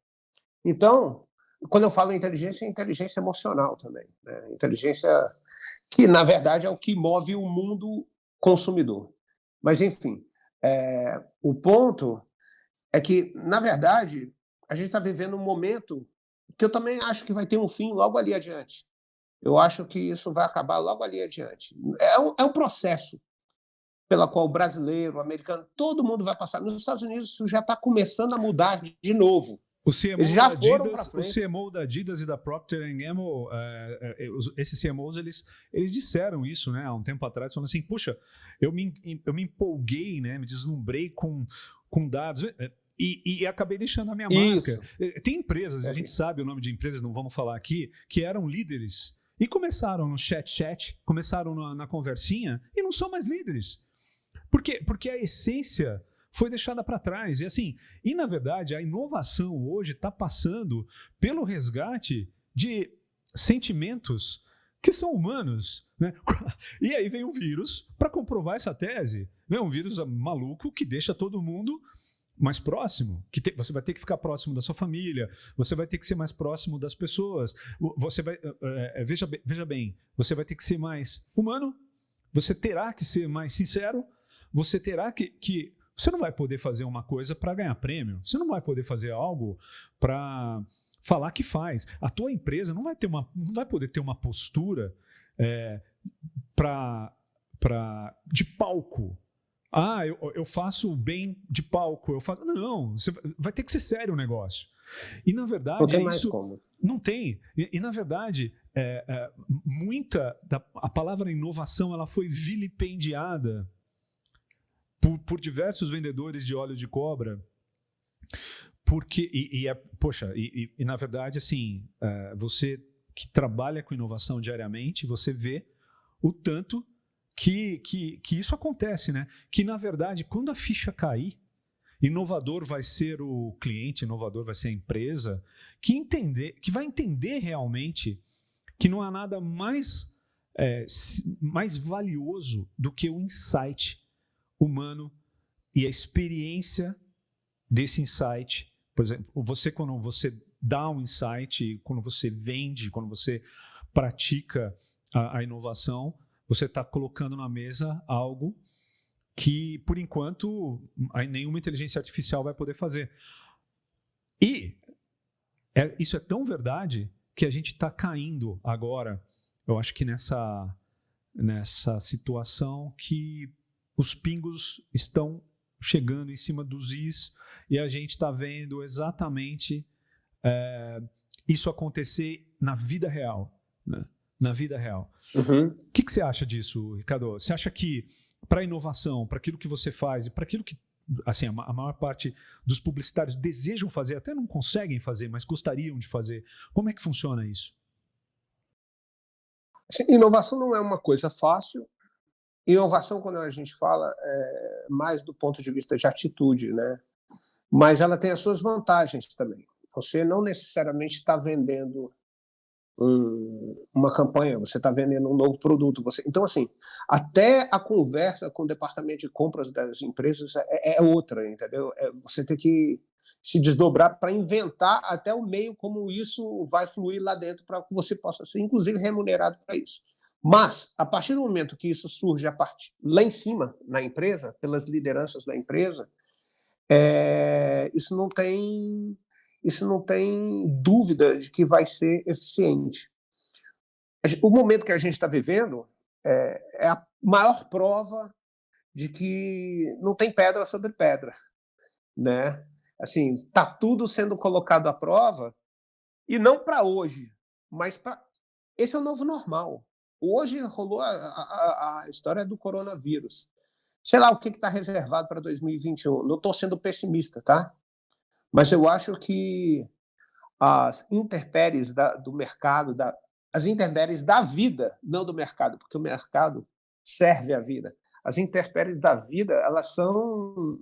Então, quando eu falo inteligência, é inteligência emocional também, né? Inteligência que, na verdade, é o que move o mundo consumidor. Mas, enfim, o ponto é que, na verdade, a gente está vivendo um momento que eu também acho que vai ter um fim logo ali adiante. Eu acho que isso vai acabar logo ali adiante. É um processo pela qual o brasileiro, o americano, todo mundo vai passar. Nos Estados Unidos isso já está começando a mudar de novo. O Eles CMO da já foram para Adidas, o frente. CMO da Adidas e da Procter Gamble, esses CMOs, eles disseram isso, né, há um tempo atrás, falando assim, puxa, eu me empolguei, né, me deslumbrei com dados e acabei deixando a minha marca. Isso. Tem empresas, a gente sabe o nome de empresas, não vamos falar aqui, que eram líderes e começaram no chat, começaram na conversinha e não são mais líderes. Por quê? Porque a essência foi deixada para trás. E assim, na verdade, a inovação hoje está passando pelo resgate de sentimentos que são humanos, né? E aí vem um vírus para comprovar essa tese. Né? Um vírus maluco que deixa todo mundo mais próximo. Você vai ter que ficar próximo da sua família, você vai ter que ser mais próximo das pessoas. Você vai, veja bem, você vai ter que ser mais humano, você terá que ser mais sincero, você terá que você não vai poder fazer uma coisa para ganhar prêmio. Você não vai poder fazer algo para falar que faz. A tua empresa não vai poder ter uma postura de palco. Eu faço bem de palco. Não, você vai ter que ser sério o negócio. E, na verdade, não tem mais como. Não tem. E na verdade, a palavra inovação ela foi vilipendiada por diversos vendedores de óleo de cobra, porque na verdade assim, você que trabalha com inovação diariamente, você vê o tanto que isso acontece, né? Que na verdade, quando a ficha cair, inovador vai ser o cliente, inovador vai ser a empresa que vai entender realmente que não há nada mais valioso do que o insight humano e a experiência desse insight. Por exemplo, quando você dá um insight, quando você vende, quando você pratica a inovação, você está colocando na mesa algo que, por enquanto, nenhuma inteligência artificial vai poder fazer. E isso é tão verdade que a gente está caindo agora, eu acho que nessa situação que os pingos estão chegando em cima dos is e a gente está vendo exatamente isso acontecer na vida real. Né? Na vida real. Uhum. O que você acha disso, Ricardo? Você acha que para a inovação, para aquilo que você faz e para aquilo que assim, a maior parte dos publicitários desejam fazer, até não conseguem fazer, mas gostariam de fazer, como é que funciona isso? Assim, inovação não é uma coisa fácil. Inovação, quando a gente fala, é mais do ponto de vista de atitude, né? Mas ela tem as suas vantagens também. Você não necessariamente está vendendo uma campanha, você está vendendo um novo produto. Então, assim, até a conversa com o departamento de compras das empresas é outra, entendeu? Você tem que se desdobrar para inventar até o meio como isso vai fluir lá dentro para que você possa ser, inclusive, remunerado para isso. Mas, a partir do momento que isso surge lá em cima, na empresa, pelas lideranças da empresa, isso não tem dúvida de que vai ser eficiente. O momento que a gente está vivendo é a maior prova de que não tem pedra sobre pedra, né? Assim, está tudo sendo colocado à prova, e não para hoje, mas para... Esse é o novo normal. Hoje rolou a história do coronavírus. Sei lá o que está reservado para 2021. Não estou sendo pessimista, tá? Mas eu acho que as intempéries do mercado, as intempéries da vida, não do mercado, porque o mercado serve a vida. As intempéries da vida, elas são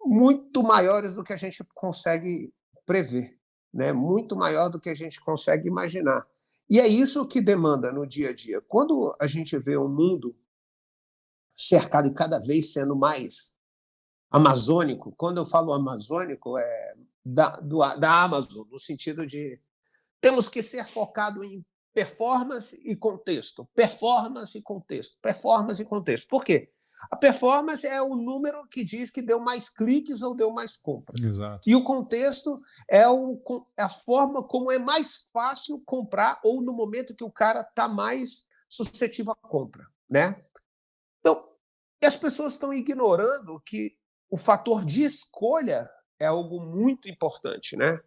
muito maiores do que a gente consegue prever, né? Muito maior do que a gente consegue imaginar. E é isso que demanda no dia a dia. Quando a gente vê um mundo cercado e cada vez sendo mais amazônico, quando eu falo amazônico, da Amazon, no sentido de temos que ser focado em performance e contexto, performance e contexto, performance e contexto. Por quê? A performance é o número que diz que deu mais cliques ou deu mais compras. Exato. E o contexto é a forma como é mais fácil comprar ou no momento que o cara está mais suscetível à compra, né? Então, as pessoas estão ignorando que o fator de escolha é algo muito importante, né?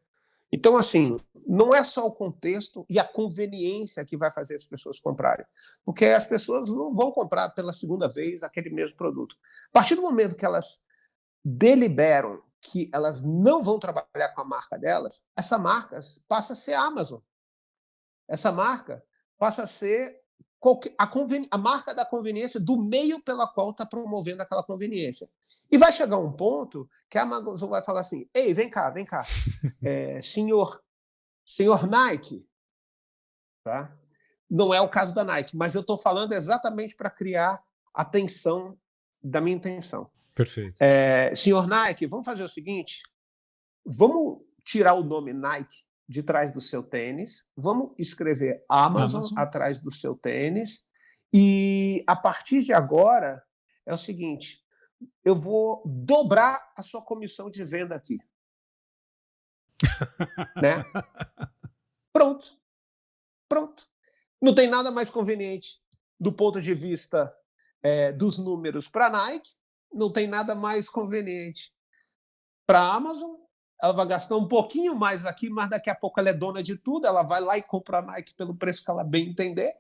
Então, assim, não é só o contexto e a conveniência que vai fazer as pessoas comprarem, porque as pessoas não vão comprar pela segunda vez aquele mesmo produto. A partir do momento que elas deliberam que elas não vão trabalhar com a marca delas, essa marca passa a ser a Amazon. Essa marca passa a ser a marca da conveniência do meio pela qual está promovendo aquela conveniência. E vai chegar um ponto que a Amazon vai falar assim: ei, vem cá, senhor Nike, tá? Não é o caso da Nike, mas eu estou falando exatamente para criar a tensão da minha intenção. Perfeito. Senhor Nike, vamos fazer o seguinte: vamos tirar o nome Nike de trás do seu tênis, vamos escrever Amazon atrás do seu tênis, e a partir de agora é o seguinte: eu vou dobrar a sua comissão de venda aqui. Né? Pronto. Não tem nada mais conveniente do ponto de vista dos números para a Nike, não tem nada mais conveniente para a Amazon. Ela vai gastar um pouquinho mais aqui, mas daqui a pouco ela é dona de tudo, ela vai lá e compra a Nike pelo preço que ela bem entender.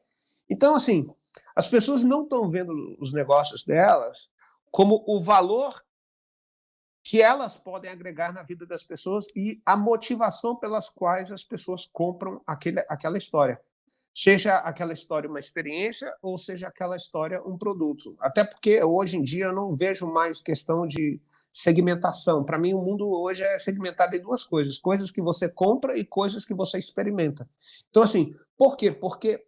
Então, assim, as pessoas não estão vendo os negócios delas como o valor que elas podem agregar na vida das pessoas e a motivação pelas quais as pessoas compram aquela história. Seja aquela história uma experiência ou seja aquela história um produto. Até porque hoje em dia eu não vejo mais questão de segmentação. Para mim, o mundo hoje é segmentado em duas coisas: coisas que você compra e coisas que você experimenta. Então, assim, por quê? Porque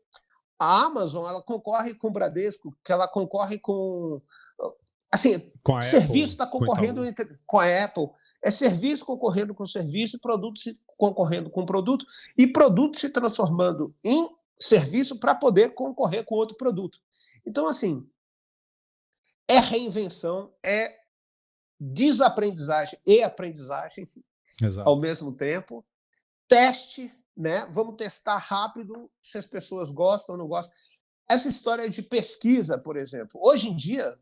a Amazon ela concorre com o Bradesco, que ela concorre com... Assim, com a serviço está Apple, concorrendo com a Apple, é serviço concorrendo com serviço, produto concorrendo com produto, e produto se transformando em serviço para poder concorrer com outro produto. Então, assim, é reinvenção, é desaprendizagem e aprendizagem ao mesmo tempo. Teste, né? Vamos testar rápido se as pessoas gostam ou não gostam. Essa história de pesquisa, por exemplo, hoje em dia,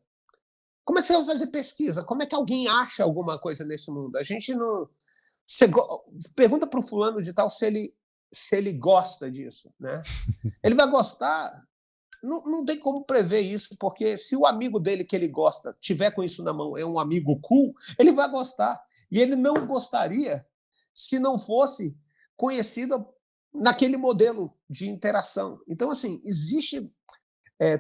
como é que você vai fazer pesquisa? Como é que alguém acha alguma coisa nesse mundo? A gente não... Você pergunta para o fulano de tal se ele gosta disso, né? Ele vai gostar... Não tem como prever isso, porque se o amigo dele que ele gosta tiver com isso na mão, é um amigo cool, ele vai gostar. E ele não gostaria se não fosse conhecido naquele modelo de interação. Então, assim, existe...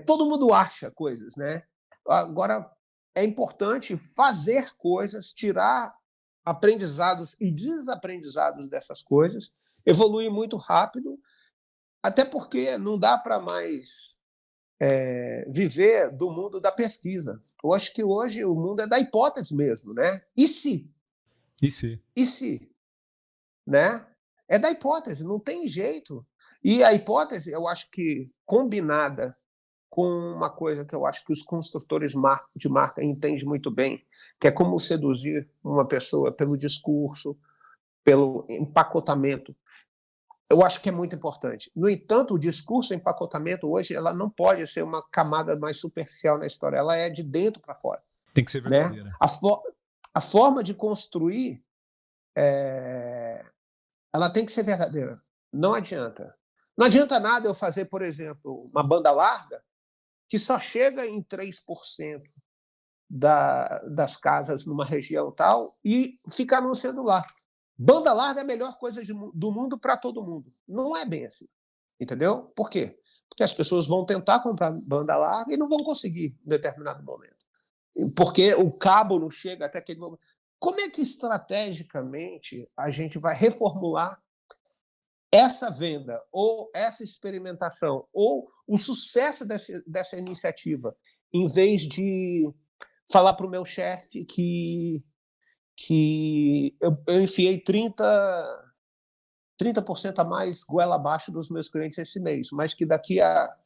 todo mundo acha coisas, né? Agora, é importante fazer coisas, tirar aprendizados e desaprendizados dessas coisas, evoluir muito rápido, até porque não dá para mais viver do mundo da pesquisa. Eu acho que hoje o mundo é da hipótese mesmo, né? E se? E se? E se? Né? É da hipótese, não tem jeito. E a hipótese, eu acho que combinada com uma coisa que eu acho que os construtores de marca entendem muito bem, que é como seduzir uma pessoa pelo discurso, pelo empacotamento. Eu acho que é muito importante. No entanto, o discurso e empacotamento hoje ela não pode ser uma camada mais superficial na história, ela é de dentro para fora. Tem que ser verdadeira. Né? A forma de construir ela tem que ser verdadeira. Não adianta. Não adianta nada eu fazer, por exemplo, uma banda larga que só chega em 3% das casas numa região tal e ficar anunciando lá. Banda larga é a melhor coisa do mundo para todo mundo. Não é bem assim. Entendeu? Por quê? Porque as pessoas vão tentar comprar banda larga e não vão conseguir em determinado momento. Porque o cabo não chega até aquele momento. Como é que estrategicamente a gente vai reformular essa venda ou essa experimentação ou o sucesso dessa iniciativa, em vez de falar para o meu chefe que eu enfiei 30% a mais goela abaixo dos meus clientes esse mês, mas que daqui a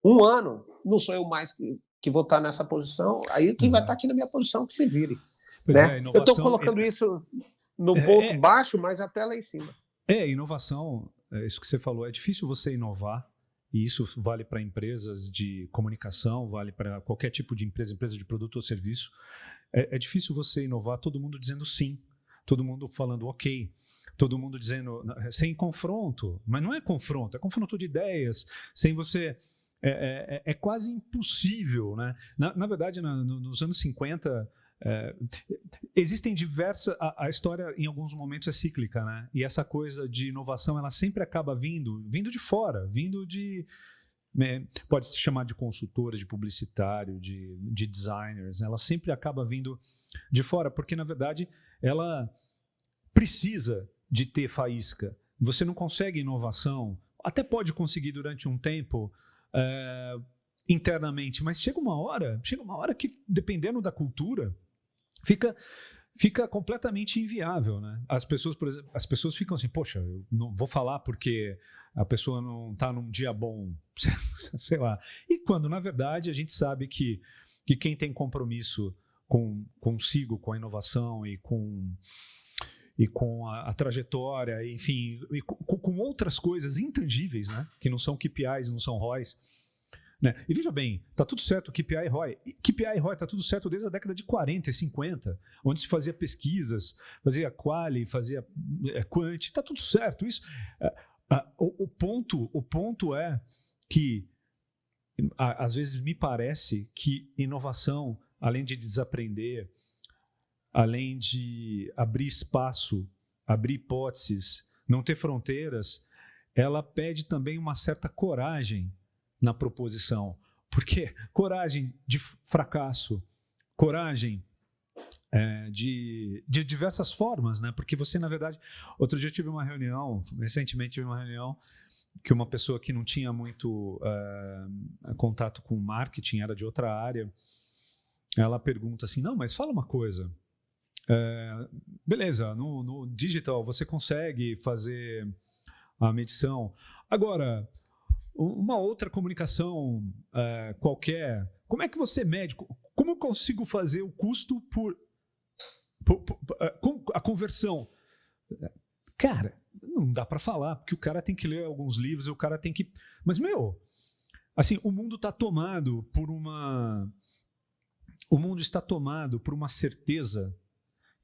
um ano não sou eu mais que vou estar nessa posição, aí quem vai estar aqui na minha posição que se vire. Né? Inovação, eu estou colocando isso no ponto baixo, mas até lá em cima. Inovação, isso que você falou, é difícil você inovar, e isso vale para empresas de comunicação, vale para qualquer tipo de empresa de produto ou serviço. É difícil você inovar todo mundo dizendo sim, todo mundo falando ok, todo mundo dizendo sem confronto, mas não é confronto, é confronto de ideias, sem você... É quase impossível, né? Na verdade, nos anos 50, existem diversas... A história, em alguns momentos, é cíclica, né? E essa coisa de inovação, ela sempre acaba vindo de fora, vindo de... pode se chamar de consultora, de publicitário, de designers, né? Ela sempre acaba vindo de fora, porque, na verdade, ela precisa de ter faísca. Você não consegue inovação, até pode conseguir durante um tempo internamente, mas chega uma hora que, dependendo da cultura, fica completamente inviável, né? As pessoas ficam assim, poxa, eu não vou falar porque a pessoa não está num dia bom, sei lá. E quando, na verdade, a gente sabe que quem tem compromisso consigo, com a inovação e com a trajetória, enfim, e com outras coisas intangíveis, né? Que não são KPIs, não são ROIs. Né? E veja bem, está tudo certo, KPI e ROI. KPI e ROI está tudo certo desde a década de 40 e 50, onde se fazia pesquisas, fazia quali, fazia quant, está tudo certo. Isso, o ponto é que, às vezes, me parece que inovação, além de desaprender, além de abrir espaço, abrir hipóteses, não ter fronteiras, ela pede também uma certa coragem na proposição. Porque coragem de fracasso, coragem de diversas formas, né? Porque você, na verdade... Outro dia eu tive uma reunião, recentemente tive uma reunião, que uma pessoa que não tinha muito contato com marketing, era de outra área, ela pergunta assim, não, mas fala uma coisa... beleza, no digital você consegue fazer a medição. Agora, uma outra comunicação qualquer, como é que você mede? Como eu consigo fazer o custo por a conversão? Cara, não dá para falar, porque o cara tem que ler alguns livros, o cara tem que... Mas, assim, o mundo está tomado por uma... O mundo está tomado por uma certeza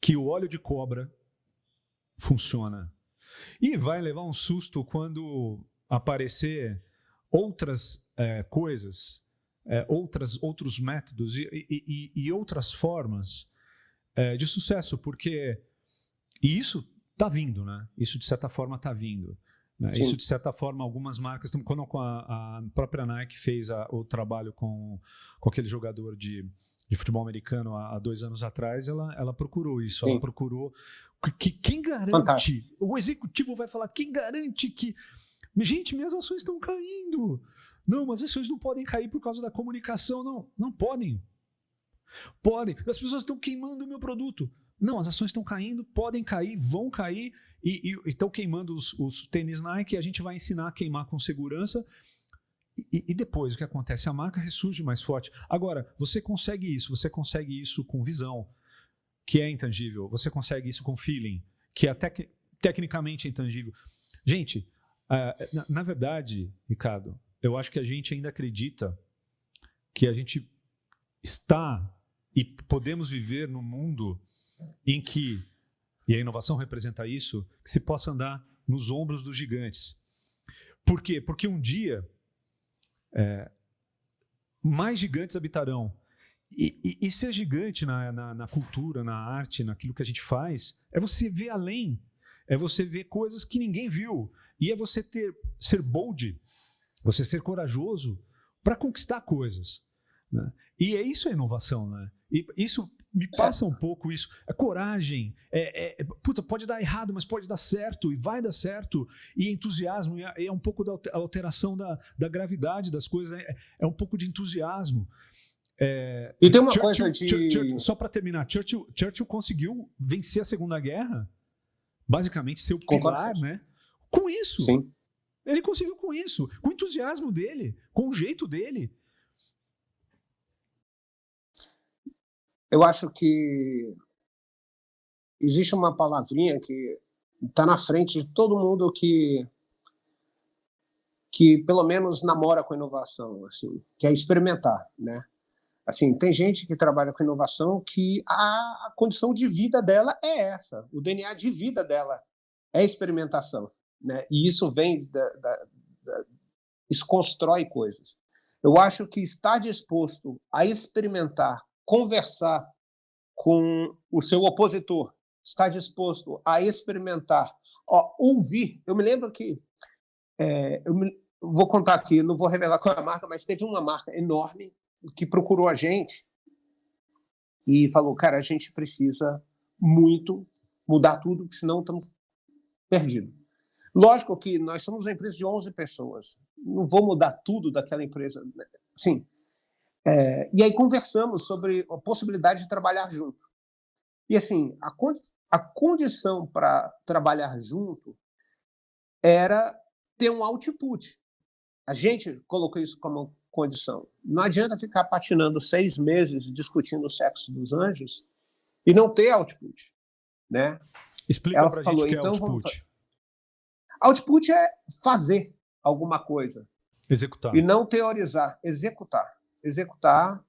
que o óleo de cobra funciona. E vai levar um susto quando aparecer outras coisas, outros métodos e outras formas de sucesso, porque... E isso está vindo, né? Isso, de certa forma, está vindo. Né? Isso, de certa forma, algumas marcas... Quando a própria Nike fez o trabalho com aquele jogador de futebol americano há 2 anos atrás, ela procurou isso. Sim. Ela procurou... Quem garante... Fantástico. O executivo vai falar, quem garante que... Gente, minhas ações estão caindo. Não, mas as ações não podem cair por causa da comunicação. Não podem. Podem. As pessoas estão queimando o meu produto. Não, as ações estão caindo, podem cair, vão cair, e estão queimando os tênis Nike, e a gente vai ensinar a queimar com segurança. E depois o que acontece? A marca ressurge mais forte. Agora, você consegue isso com visão, que é intangível. Você consegue isso com feeling, que é tecnicamente intangível. Gente, na verdade, Ricardo, eu acho que a gente ainda acredita que a gente está e podemos viver num mundo em que, e a inovação representa isso, que se possa andar nos ombros dos gigantes. Por quê? Porque um dia... mais gigantes habitarão. E ser gigante na cultura, na arte, naquilo que a gente faz, é você ver além, é você ver coisas que ninguém viu, e é você ser bold, você ser corajoso para conquistar coisas. Né? E é isso a inovação. Né? E isso me passa um pouco isso. É coragem. Puta, pode dar errado, mas pode dar certo, e vai dar certo. E entusiasmo, é um pouco da alteração da gravidade das coisas, é um pouco de entusiasmo. E tem uma coisa de... Só para terminar, Churchill conseguiu vencer a Segunda Guerra, basicamente ser o pilar, né? Com isso. Sim. Ele conseguiu com isso, com o entusiasmo dele, com o jeito dele. eu acho que existe uma palavrinha que está na frente de todo mundo que pelo menos namora com inovação, assim, que é experimentar, né? Assim, tem gente que trabalha com inovação que a condição de vida dela é essa, o DNA de vida dela é experimentação, né? E isso vem isso constrói coisas. Eu acho que estar disposto a experimentar, conversar com o seu opositor, estar disposto a experimentar, ouvir. Eu me lembro que vou contar aqui, não vou revelar qual é a marca, mas teve uma marca enorme que procurou a gente e falou, cara, a gente precisa muito mudar tudo, senão estamos perdidos. Lógico que nós somos uma empresa de 11 pessoas, não vou mudar tudo daquela empresa. Sim. E aí conversamos sobre a possibilidade de trabalhar junto. E assim, a condição para trabalhar junto era ter um output. A gente colocou isso como condição. Não adianta ficar patinando 6 meses discutindo o sexo dos anjos e não ter output, né? Explica para a gente o que é output. Output é fazer alguma coisa. Executar. E não teorizar, executar. Executar.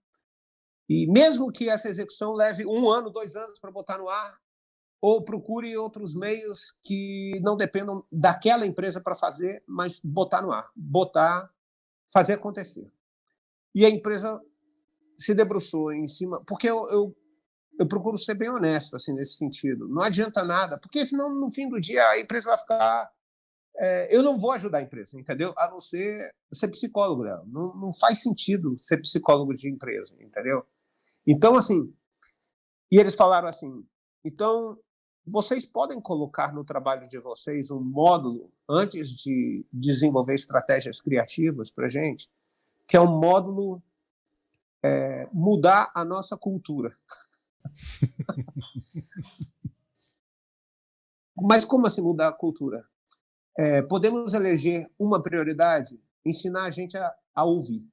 E mesmo que essa execução leve 1 ano, 2 anos para botar no ar, ou procure outros meios que não dependam daquela empresa para fazer, mas botar no ar. Fazer acontecer. E a empresa se debruçou em cima, porque eu procuro ser bem honesto assim, nesse sentido. Não adianta nada, porque senão no fim do dia a empresa vai ficar... eu não vou ajudar a empresa, entendeu? A não ser psicólogo dela. Não faz sentido ser psicólogo de empresa, entendeu? Então, assim, e eles falaram assim, então, vocês podem colocar no trabalho de vocês um módulo antes de desenvolver estratégias criativas para a gente, que é um módulo mudar a nossa cultura. Mas como assim mudar a cultura? Podemos eleger uma prioridade, ensinar a gente a ouvir.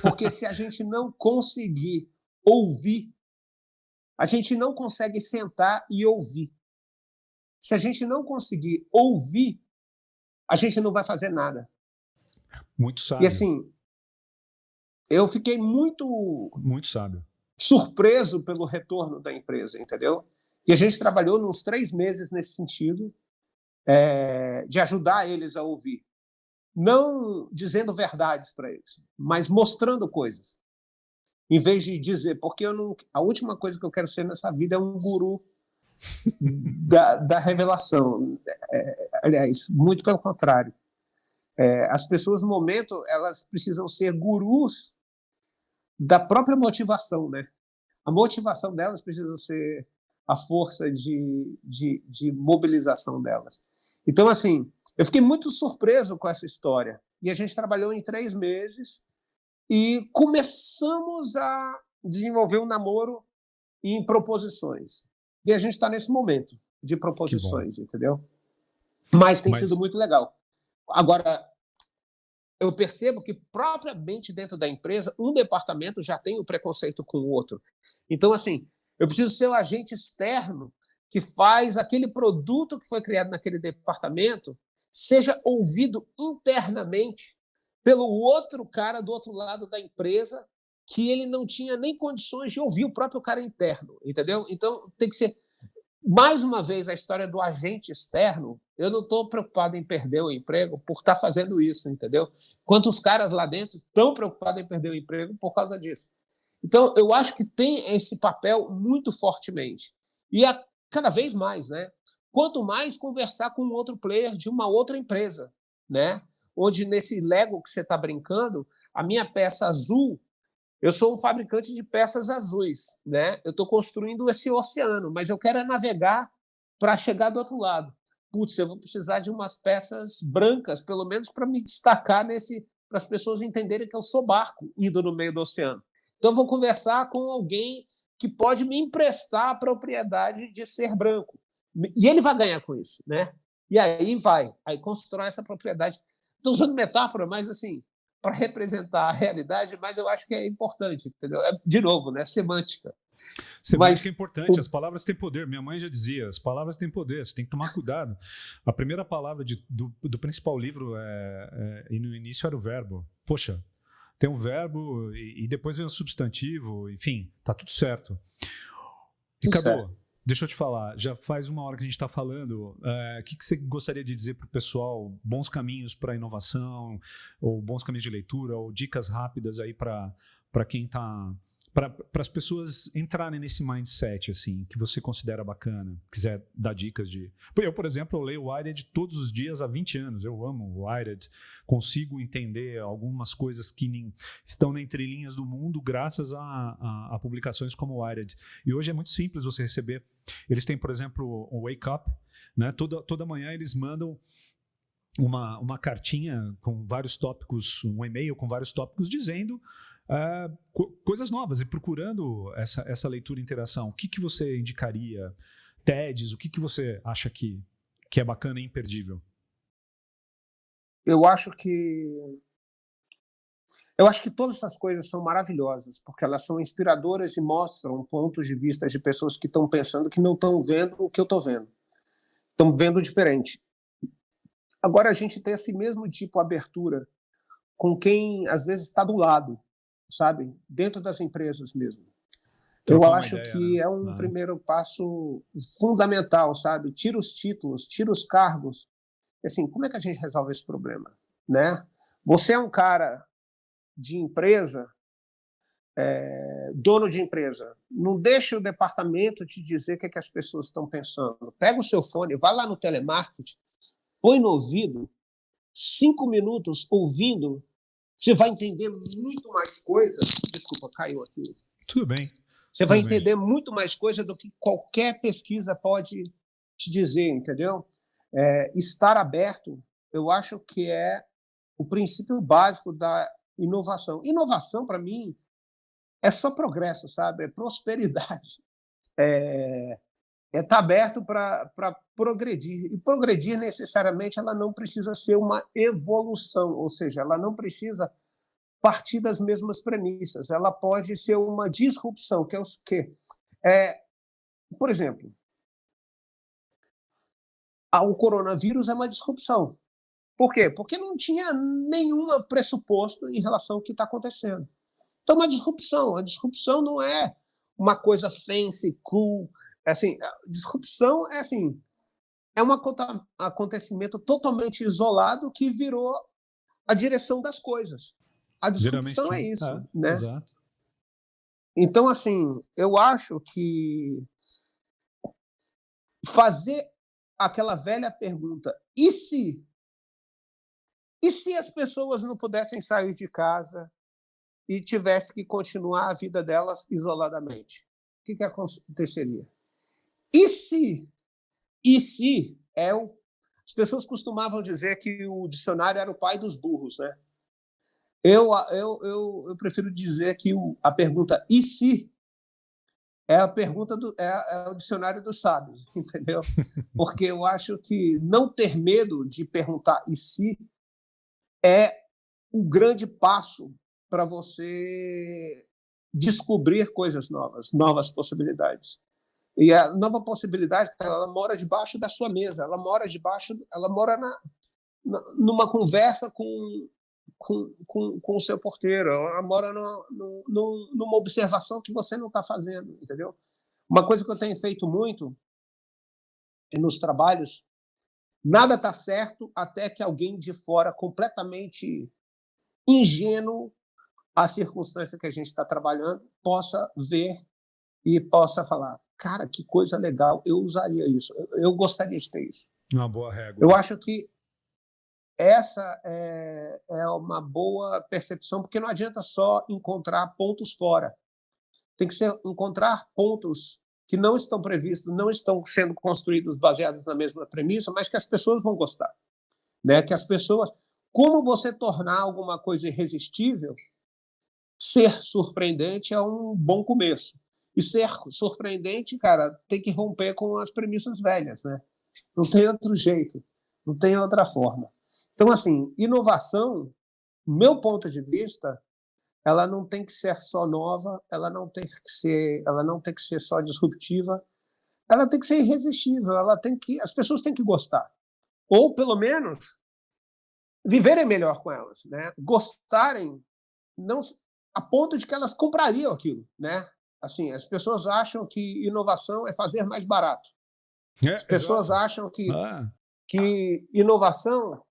Porque se a gente não conseguir ouvir, a gente não consegue sentar e ouvir. Se a gente não conseguir ouvir, a gente não vai fazer nada. Muito sábio. E assim, eu fiquei muito sábio, surpreso pelo retorno da empresa, entendeu? E a gente trabalhou uns 3 meses nesse sentido, de ajudar eles a ouvir. Não dizendo verdades para eles, mas mostrando coisas. Em vez de dizer, porque a última coisa que eu quero ser nessa vida é um guru da revelação. Aliás, muito pelo contrário. As pessoas, no momento, elas precisam ser gurus da própria motivação, né? A motivação delas precisa ser a força de mobilização delas. Então, assim, eu fiquei muito surpreso com essa história. E a gente trabalhou em 3 meses e começamos a desenvolver um namoro em proposições. E a gente está nesse momento de proposições, entendeu? Mas tem sido muito legal. Agora, eu percebo que propriamente dentro da empresa, um departamento já tem o preconceito com o outro. Então, assim, eu preciso ser o agente externo que faz aquele produto que foi criado naquele departamento seja ouvido internamente pelo outro cara do outro lado da empresa que ele não tinha nem condições de ouvir o próprio cara interno, entendeu? Então, tem que ser, mais uma vez, a história do agente externo. Eu não estou preocupado em perder o emprego por estar fazendo isso, entendeu? Quantos caras lá dentro estão preocupados em perder o emprego por causa disso. Então, eu acho que tem esse papel muito fortemente. E cada vez mais, né? Quanto mais conversar com um outro player de uma outra empresa, né? Onde nesse Lego que você está brincando, a minha peça azul, eu sou um fabricante de peças azuis, né? Eu estou construindo esse oceano, mas eu quero navegar para chegar do outro lado. Putz, eu vou precisar de umas peças brancas, pelo menos para me destacar para as pessoas entenderem que eu sou barco indo no meio do oceano. Então, eu vou conversar com alguém que pode me emprestar a propriedade de ser branco. E ele vai ganhar com isso, né? E aí constrói essa propriedade. Estou usando metáfora, mas assim, para representar a realidade, mas eu acho que é importante, entendeu? De novo, né? Semântica. Semântica é importante, as palavras têm poder. Minha mãe já dizia, as palavras têm poder, você tem que tomar cuidado. A primeira palavra do principal livro e no início era o verbo. Poxa, tem um verbo e depois vem o substantivo, enfim, tá tudo certo. Ricardo, deixa eu te falar, já faz uma hora que a gente está falando, o que você gostaria de dizer para o pessoal? Bons caminhos para inovação, ou bons caminhos de leitura, ou dicas rápidas aí para quem está... para as pessoas entrarem nesse mindset assim, que você considera bacana, quiser dar dicas de... Eu, por exemplo, eu leio o Wired todos os dias há 20 anos, eu amo o Wired, consigo entender algumas coisas que estão na entrelinhas do mundo graças a publicações como o Wired. E hoje é muito simples você receber. Eles têm, por exemplo, o Wake Up, né? Toda manhã eles mandam uma cartinha com vários tópicos, um e-mail com vários tópicos dizendo coisas novas e procurando essa leitura e interação. O que você indicaria? TEDs, o que você acha que é bacana e imperdível? Eu acho que todas essas coisas são maravilhosas, porque elas são inspiradoras e mostram pontos de vista de pessoas que estão pensando que não estão vendo o que eu estou vendo. Estão vendo diferente. Agora, a gente tem esse mesmo tipo de abertura com quem, às vezes, está do lado, sabe? Dentro das empresas mesmo. Eu acho ideia, que né? É um primeiro passo fundamental, sabe? Tira os títulos, tira os cargos. Assim, como é que a gente resolve esse problema? Né? Você é um cara de empresa, dono de empresa. Não deixe o departamento te dizer o que, é que as pessoas estão pensando. Pega o seu fone, vai lá no telemarketing, põe no ouvido, 5 minutos ouvindo, você vai entender muito mais coisas. Desculpa, caiu aqui. Tudo bem. Você vai entender muito mais coisa do que qualquer pesquisa pode te dizer, entendeu? Estar aberto, eu acho que é o princípio básico da inovação. Inovação, para mim, é só progresso, sabe? É prosperidade. Estar aberto para progredir. E progredir, necessariamente, ela não precisa ser uma evolução, ou seja, ela não precisa partir das mesmas premissas. Ela pode ser uma disrupção, que é o quê? Por exemplo, o coronavírus é uma disrupção. Por quê? Porque não tinha nenhum pressuposto em relação ao que está acontecendo. Então, uma disrupção. A disrupção não é uma coisa fancy, cool. Assim, disrupção é um acontecimento totalmente isolado que virou a direção das coisas. A disrupção é isso, né? Exato. Então, assim, eu acho que fazer aquela velha pergunta, e se as pessoas não pudessem sair de casa e tivessem que continuar a vida delas isoladamente? O que aconteceria? E se as pessoas costumavam dizer que o dicionário era o pai dos burros, né? Eu prefiro dizer que a pergunta "e se" é a pergunta é o dicionário dos sábios, entendeu? Porque eu acho que não ter medo de perguntar "e se" é um grande passo para você descobrir coisas novas possibilidades. E a nova possibilidade, ela mora debaixo da sua mesa, ela mora numa conversa com o seu porteiro, ela mora numa observação que você não está fazendo, entendeu? Uma coisa que eu tenho feito muito nos trabalhos, nada está certo até que alguém de fora, completamente ingênuo à circunstância que a gente está trabalhando, possa ver e possa falar, cara, que coisa legal, eu usaria isso, eu gostaria de ter isso. Uma boa régua. Eu acho que essa é uma boa percepção, porque não adianta só encontrar pontos fora. Tem que encontrar pontos que não estão previstos, não estão sendo construídos baseados na mesma premissa, mas que as pessoas vão gostar. Né? Que as pessoas... Como você tornar alguma coisa irresistível, ser surpreendente é um bom começo. E ser surpreendente, cara, tem que romper com as premissas velhas, né? Não tem outro jeito, não tem outra forma. Então, assim, inovação meu ponto de vista, ela não tem que ser só nova, ela não tem que ser só disruptiva, ela tem que ser irresistível, as pessoas têm que gostar. Ou, pelo menos, viverem melhor com elas, né? Gostarem não, a ponto de que elas comprariam aquilo, né? Assim, as pessoas acham que inovação é fazer mais barato. As pessoas acham que inovação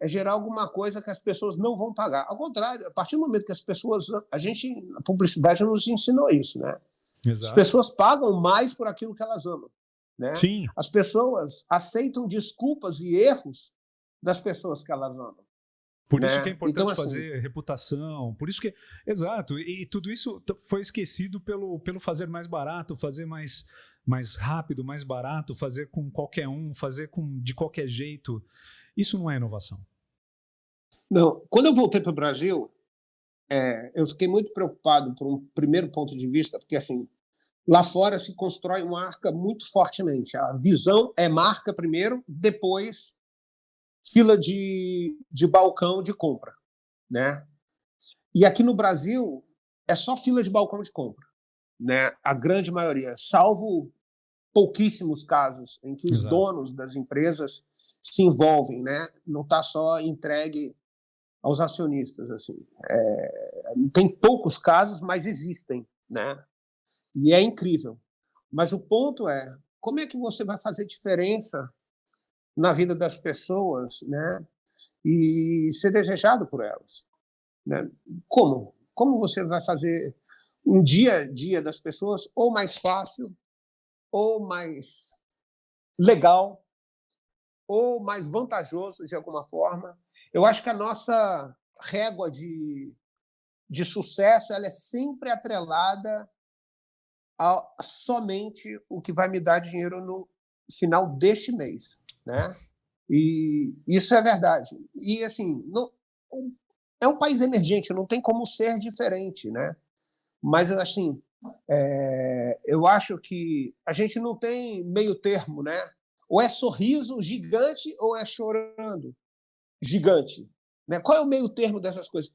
é gerar alguma coisa que as pessoas não vão pagar. Ao contrário, a partir do momento que as pessoas... A publicidade nos ensinou isso, né? Exato. As pessoas pagam mais por aquilo que elas amam, né? Sim. As pessoas aceitam desculpas e erros das pessoas que elas amam. Por isso né? que é importante então, assim, fazer reputação, por isso que... Exato, e tudo isso foi esquecido pelo fazer mais barato, fazer mais rápido, mais barato, fazer com qualquer um, fazer de qualquer jeito. Isso não é inovação. Não. Quando eu voltei para o Brasil, eu fiquei muito preocupado por um primeiro ponto de vista, porque assim, lá fora se constrói marca muito fortemente. A visão é marca primeiro, depois fila de balcão de compra, né? E aqui no Brasil é só fila de balcão de compra, né? A grande maioria, salvo pouquíssimos casos em que os Exato. donos das empresas se envolvem, né? Não está só entregue aos acionistas, assim. Tem poucos casos, mas existem, né? E é incrível. Mas o ponto é, como é que você vai fazer diferença na vida das pessoas, né? E ser desejado por elas, né? Como? Como você vai fazer um dia a dia das pessoas ou mais fácil, ou mais legal, ou mais vantajoso de alguma forma? Eu acho que a nossa régua de sucesso ela é sempre atrelada a somente o que vai me dar dinheiro no final deste mês, né? E isso é verdade. E assim, é um país emergente, não tem como ser diferente, né? Mas assim, eu acho que a gente não tem meio termo, né? Ou é sorriso gigante ou é chorando gigante, né? Qual é o meio termo dessas coisas?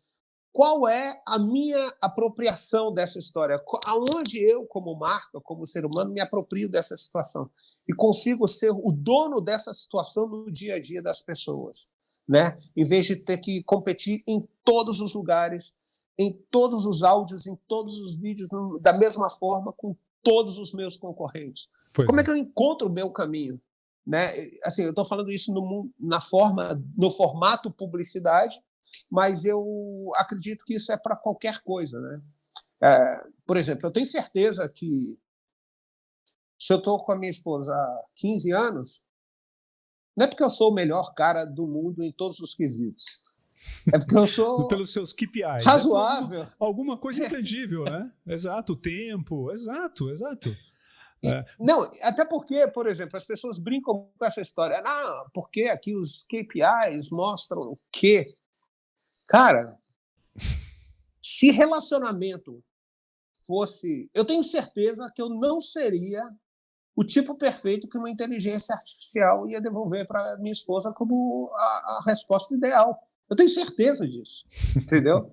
Qual é a minha apropriação dessa história? Aonde eu, como marca, como ser humano, me aproprio dessa situação e consigo ser o dono dessa situação no dia a dia das pessoas, né? Em vez de ter que competir em todos os lugares, em todos os áudios, em todos os vídeos, da mesma forma com todos os meus concorrentes. Como é que eu encontro o meu caminho? Né? Assim, eu estou falando isso no formato publicidade, mas eu acredito que isso é para qualquer coisa, né? Por exemplo, eu tenho certeza que se eu estou com a minha esposa há 15 anos, não é porque eu sou o melhor cara do mundo em todos os quesitos. É porque eu sou pelos seus KPIs, razoável. Alguma coisa intangível, né? Exato, o tempo, exato. Não, até porque, por exemplo, as pessoas brincam com essa história. Não, porque aqui os KPIs mostram o quê? Cara, se relacionamento fosse... Eu tenho certeza que eu não seria o tipo perfeito que uma inteligência artificial ia devolver para minha esposa como a resposta ideal. Eu tenho certeza disso, entendeu?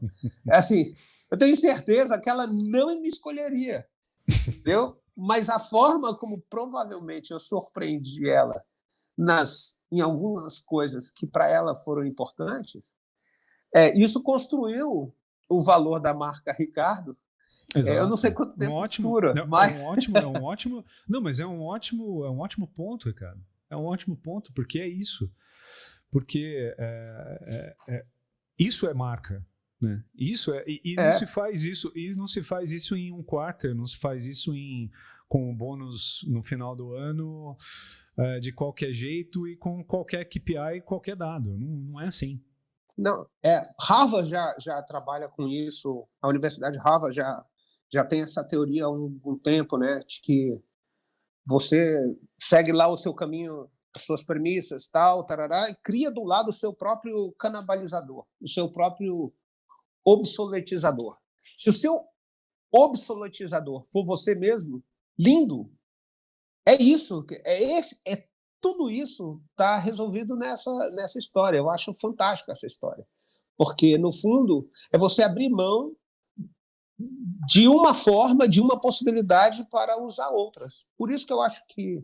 Assim, eu tenho certeza que ela não me escolheria, entendeu? Mas a forma como provavelmente eu surpreendi ela em algumas coisas que para ela foram importantes, isso construiu o valor da marca Ricardo. Eu não sei quanto tempo dura, mas... É um ótimo... Não, mas é um ótimo ponto, Ricardo. É um ótimo ponto, porque é isso. Porque isso é marca. Né? Isso não se faz isso, e não se faz isso em um quarter, não se faz isso com um bônus no final do ano de qualquer jeito e com qualquer KPI e qualquer dado. Não é assim. Não, Harvard já trabalha com isso, a Universidade de Harvard já tem essa teoria há um tempo, né, de que você segue lá o seu caminho, as suas premissas, tal, tarará, e cria do lado o seu próprio canibalizador, o seu próprio obsoletizador. Se o seu obsoletizador for você mesmo, lindo. É isso, tudo isso está resolvido nessa história. Eu acho fantástico essa história. Porque, no fundo, é você abrir mão de uma forma, de uma possibilidade para usar outras. Por isso que eu acho que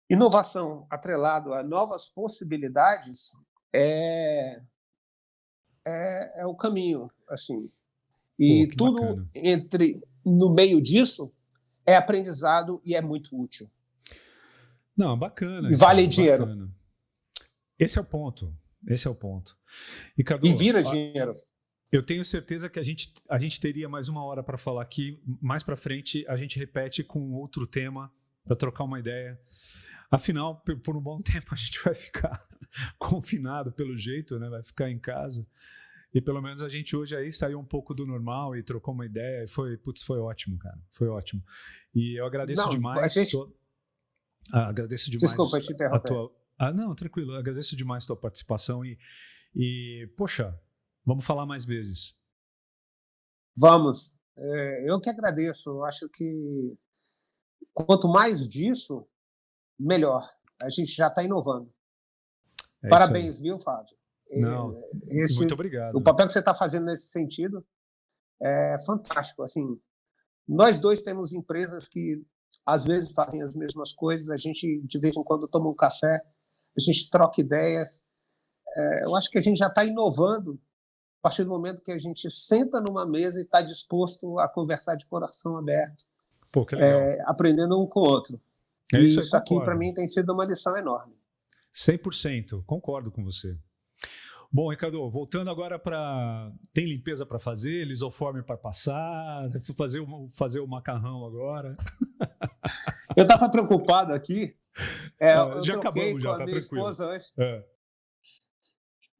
inovação atrelado a novas possibilidades é o caminho, assim. Pô, E que tudo bacana. no meio disso é aprendizado e é muito útil. Não, bacana, E vale Ricardo, dinheiro. bacana. Esse é o ponto. Esse é o ponto. E Ricardo, vira dinheiro. eu tenho certeza que a gente teria mais uma hora para falar aqui. Mais para frente, a gente repete com outro tema para trocar uma ideia. Afinal, por um bom tempo, a gente vai ficar confinado pelo jeito, né? Vai ficar em casa. E pelo menos a gente hoje aí saiu um pouco do normal e trocou uma ideia. E foi ótimo, cara. Foi ótimo. E eu agradeço Não, a demais. gente... Agradeço Desculpa demais te a interromper. tua. Não, tranquilo. Eu agradeço demais a tua participação poxa, vamos falar mais vezes. Vamos. Eu que agradeço. Eu acho que quanto mais disso, melhor. A gente já está inovando. É isso aí. Parabéns, viu, Fábio? Não, muito obrigado. O papel que você está fazendo nesse sentido é fantástico. Assim, nós dois temos empresas que às vezes fazem as mesmas coisas. A gente de vez em quando toma um café, a gente troca ideias. Eu acho que a gente já está inovando a partir do momento que a gente senta numa mesa e está disposto a conversar de coração aberto, Pô, que legal. aprendendo um com o outro. É E isso aí, isso aqui, para concordo. mim, tem sido uma lição enorme. 100%, concordo com você. Bom, Ricardo, voltando agora para... Tem limpeza para fazer, lisoforme para passar, fazer o macarrão agora. Eu estava preocupado aqui, eu Já troquei acabamos, com já, a tá minha tranquilo. esposa hoje,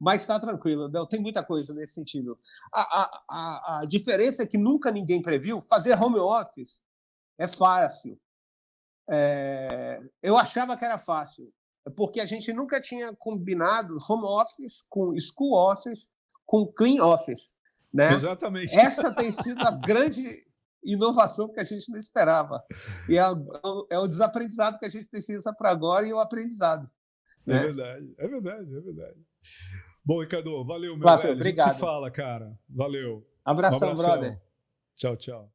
mas está tranquilo, não, tem muita coisa nesse sentido. A diferença é que nunca ninguém previu, fazer home office é fácil. Eu achava que era fácil, porque a gente nunca tinha combinado home office com school office, com clean office, né? Exatamente. Essa tem sido a grande inovação que a gente não esperava. E é o desaprendizado que a gente precisa para agora e o aprendizado. É Né? verdade, é verdade, é verdade. Bom, Ricardo, valeu, meu Flávio, velho. A gente se obrigado. fala, cara. Valeu. Um Abração, abração. brother. Tchau, tchau.